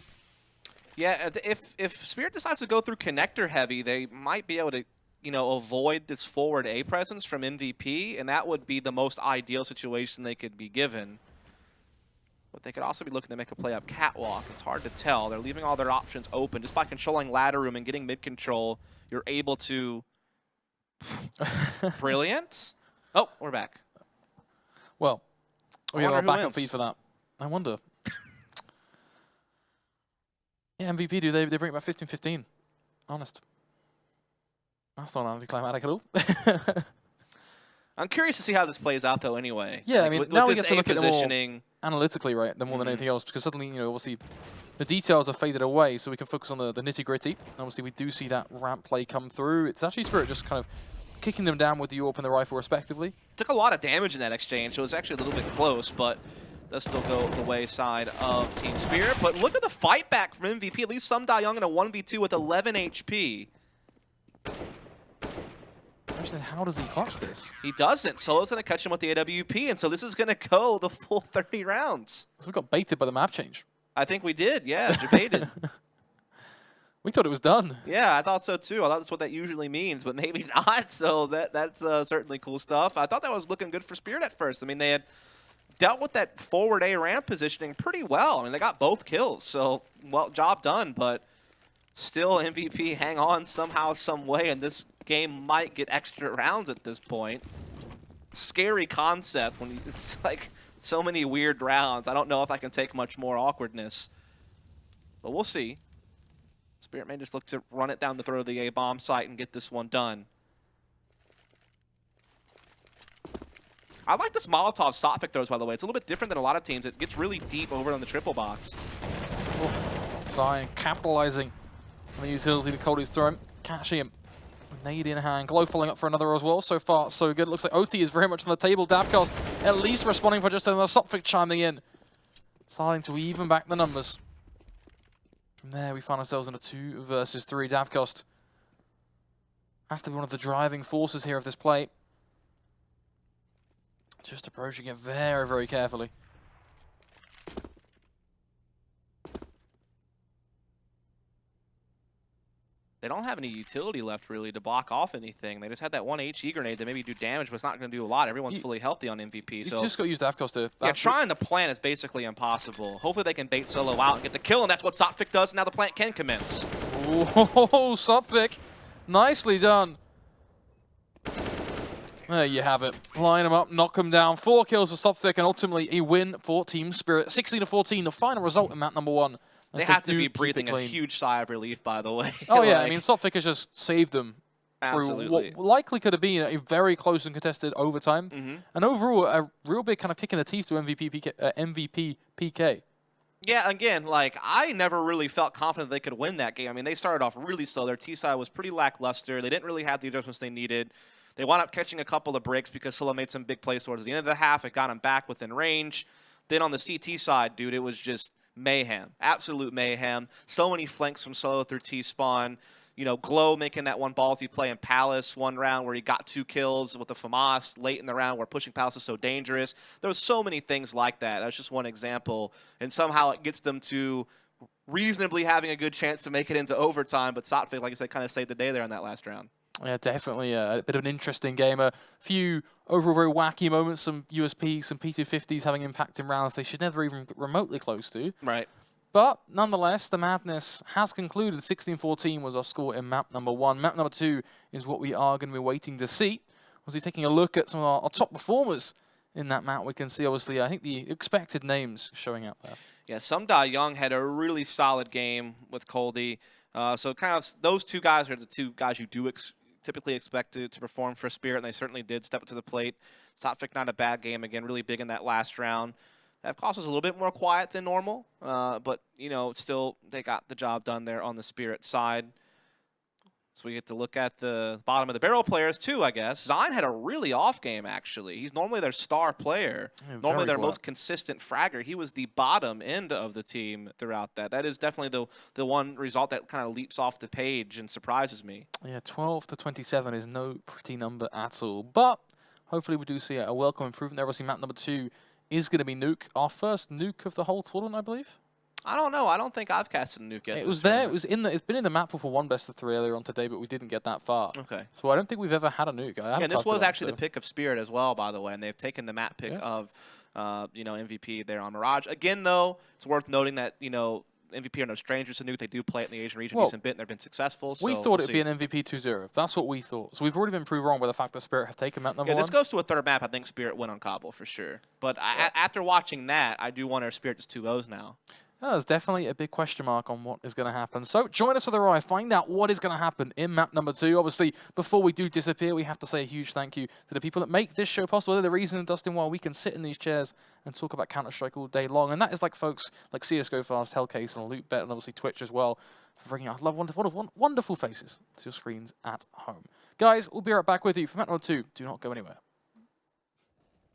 Yeah, if Spirit decides to go through connector heavy, they might be able to, you know, avoid this forward A presence from MVP, and that would be the most ideal situation they could be given. But they could also be looking to make a play up catwalk. It's hard to tell. They're leaving all their options open. Just by controlling ladder room and getting mid control, you're able to... Brilliant. Oh, we're back. Well, we have wonder a who backup wins. feed for that. I wonder. Yeah, MVP, do they bring it back 15-15? Honest. That's not anticlimactic at all. I'm curious to see how this plays out, though, anyway. Yeah, like, I mean, with now we this get to A look at it more positioning. analytically, right, than more than anything else, because suddenly, you know, obviously the details are faded away, so we can focus on the nitty-gritty. Obviously, we do see that ramp play come through. It's actually Spirit just kind of kicking them down with the AWP and the rifle, respectively. Took a lot of damage in that exchange, so it was actually a little bit close, but does still go the wayside of Team Spirit. But look at the fight back from MVP. At least some Young in a 1v2 with 11 HP. Actually, how does he clutch this? He doesn't. Solo's going to catch him with the AWP, and so this is going to go the full 30 rounds. So we got baited by the map change. I think we did, yeah, debated. We thought it was done. Yeah, I thought so too. I thought that's what that usually means, but maybe not. So that's certainly cool stuff. I thought that was looking good for Spirit at first. I mean, they had dealt with that forward A ramp positioning pretty well. I mean, they got both kills, so well, job done. But still, MVP hang on somehow, some way, and this game might get extra rounds at this point. Scary concept when it's like so many weird rounds. I don't know if I can take much more awkwardness, but we'll see. Spirit may just look to run it down the throat of the A-bomb site and get this one done. I like this Molotov Sophic throws, by the way. It's a little bit different than a lot of teams. It gets really deep over on the triple box. Zion capitalizing on the utility to Cody's throwing, catching him. Nade in hand. Glow following up for another as well. So far, so good. Looks like OT is very much on the table. Davcost at least responding for just another Sophic chiming in. Starting to even back the numbers. From there, we find ourselves in a 2 versus 3. Davcost has to be one of the driving forces here of this play. Just approaching it very, very carefully. They don't have any utility left, really, to block off anything. They just had that one HE grenade that maybe do damage, but it's not going to do a lot. Everyone's fully healthy on MVP. You So just got used to AFCOS to... yeah, trying the plant is basically impossible. Hopefully they can bait Solo out and get the kill, and that's what Sophic does. Now the plant can commence. Oh, Sophic. Nicely done. There you have it. Line him up, knock him down. 4 kills for Sophic, and ultimately a win for Team Spirit. 16-14, the final result in map number 1. They have to be breathing a huge sigh of relief, by the way. Oh, yeah. I mean, Sophic has just saved them through what likely could have been a very close and contested overtime. And overall, a real big kind of kick in the teeth to MVP PK. Yeah, again, like, I never really felt confident they could win that game. I mean, they started off really slow. Their T-side was pretty lackluster. They didn't really have the adjustments they needed. They wound up catching a couple of breaks because Solo made some big plays towards the end of the half. It got them back within range. Then on the CT side, dude, it was just mayhem. Absolute mayhem. So many flanks from Solo through T-spawn. You know, Glow making that one ballsy play in Palace one round where he got 2 kills with the FAMAS late in the round where pushing Palace is so dangerous. There was so many things like that. That's just one example. And somehow it gets them to reasonably having a good chance to make it into overtime. But Sophic, like I said, kind of saved the day there in that last round. Yeah, definitely a bit of an interesting game. A few overall very wacky moments, some USP, some P250s having impact in rounds they should never even get remotely close to. Right. But nonetheless, the madness has concluded. 16-14 was our score in map number 1. Map number 2 is what we are going to be waiting to see. Obviously, taking a look at some of our top performers in that map, we can see, obviously, I think the expected names showing up there. Yeah, Sumda Young had a really solid game with Coldy. So kind of those 2 guys are the 2 guys you do typically expect to perform for Spirit, and they certainly did step up to the plate. Sophic, not a bad game. Again, really big in that last round. FCOS was a little bit more quiet than normal, but, you know, still they got the job done there on the Spirit side. So we get to look at the bottom of the barrel players, too, I guess. Zine had a really off game, actually. He's normally their star player, normally their most consistent fragger. He was the bottom end of the team throughout that. That is definitely the one result that kind of leaps off the page and surprises me. Yeah, 12-27 is no pretty number at all. But hopefully we do see a welcome improvement there. Obviously, map number 2 is going to be Nuke. Our first Nuke of the whole tournament, I believe. I don't know. I don't think I've casted a Nuke yet. It was there. It was in the. It's been in the map for one best of 3 earlier on today, but we didn't get that far. Okay. So I don't think we've ever had a Nuke. Yeah, this was actually the pick of Spirit as well, by the way, and they've taken the map pick of, you know, MVP there on Mirage. Again, though, it's worth noting that, you know, MVP are no strangers to Nuke. They do play it in the Asian region a decent bit, and they've been successful. So we thought it would be an MVP 2-0. That's what we thought. So we've already been proved wrong by the fact that Spirit have taken map number 1. Yeah, this goes to a 3rd map. I think Spirit win on Kabul for sure. But after watching that, I do wonder if Spirit just 2-0s now. There's definitely a big question mark on what is going to happen. So join us for the ride. Find out what is going to happen in map number 2. Obviously, before we do disappear, we have to say a huge thank you to the people that make this show possible. They're the reason, Dustin, why we can sit in these chairs and talk about Counter-Strike all day long. And that is like folks like CSGO Fast, Hellcase, and LootBet, and obviously Twitch as well, for bringing out wonderful faces to your screens at home. Guys, we'll be right back with you for map number 2. Do not go anywhere.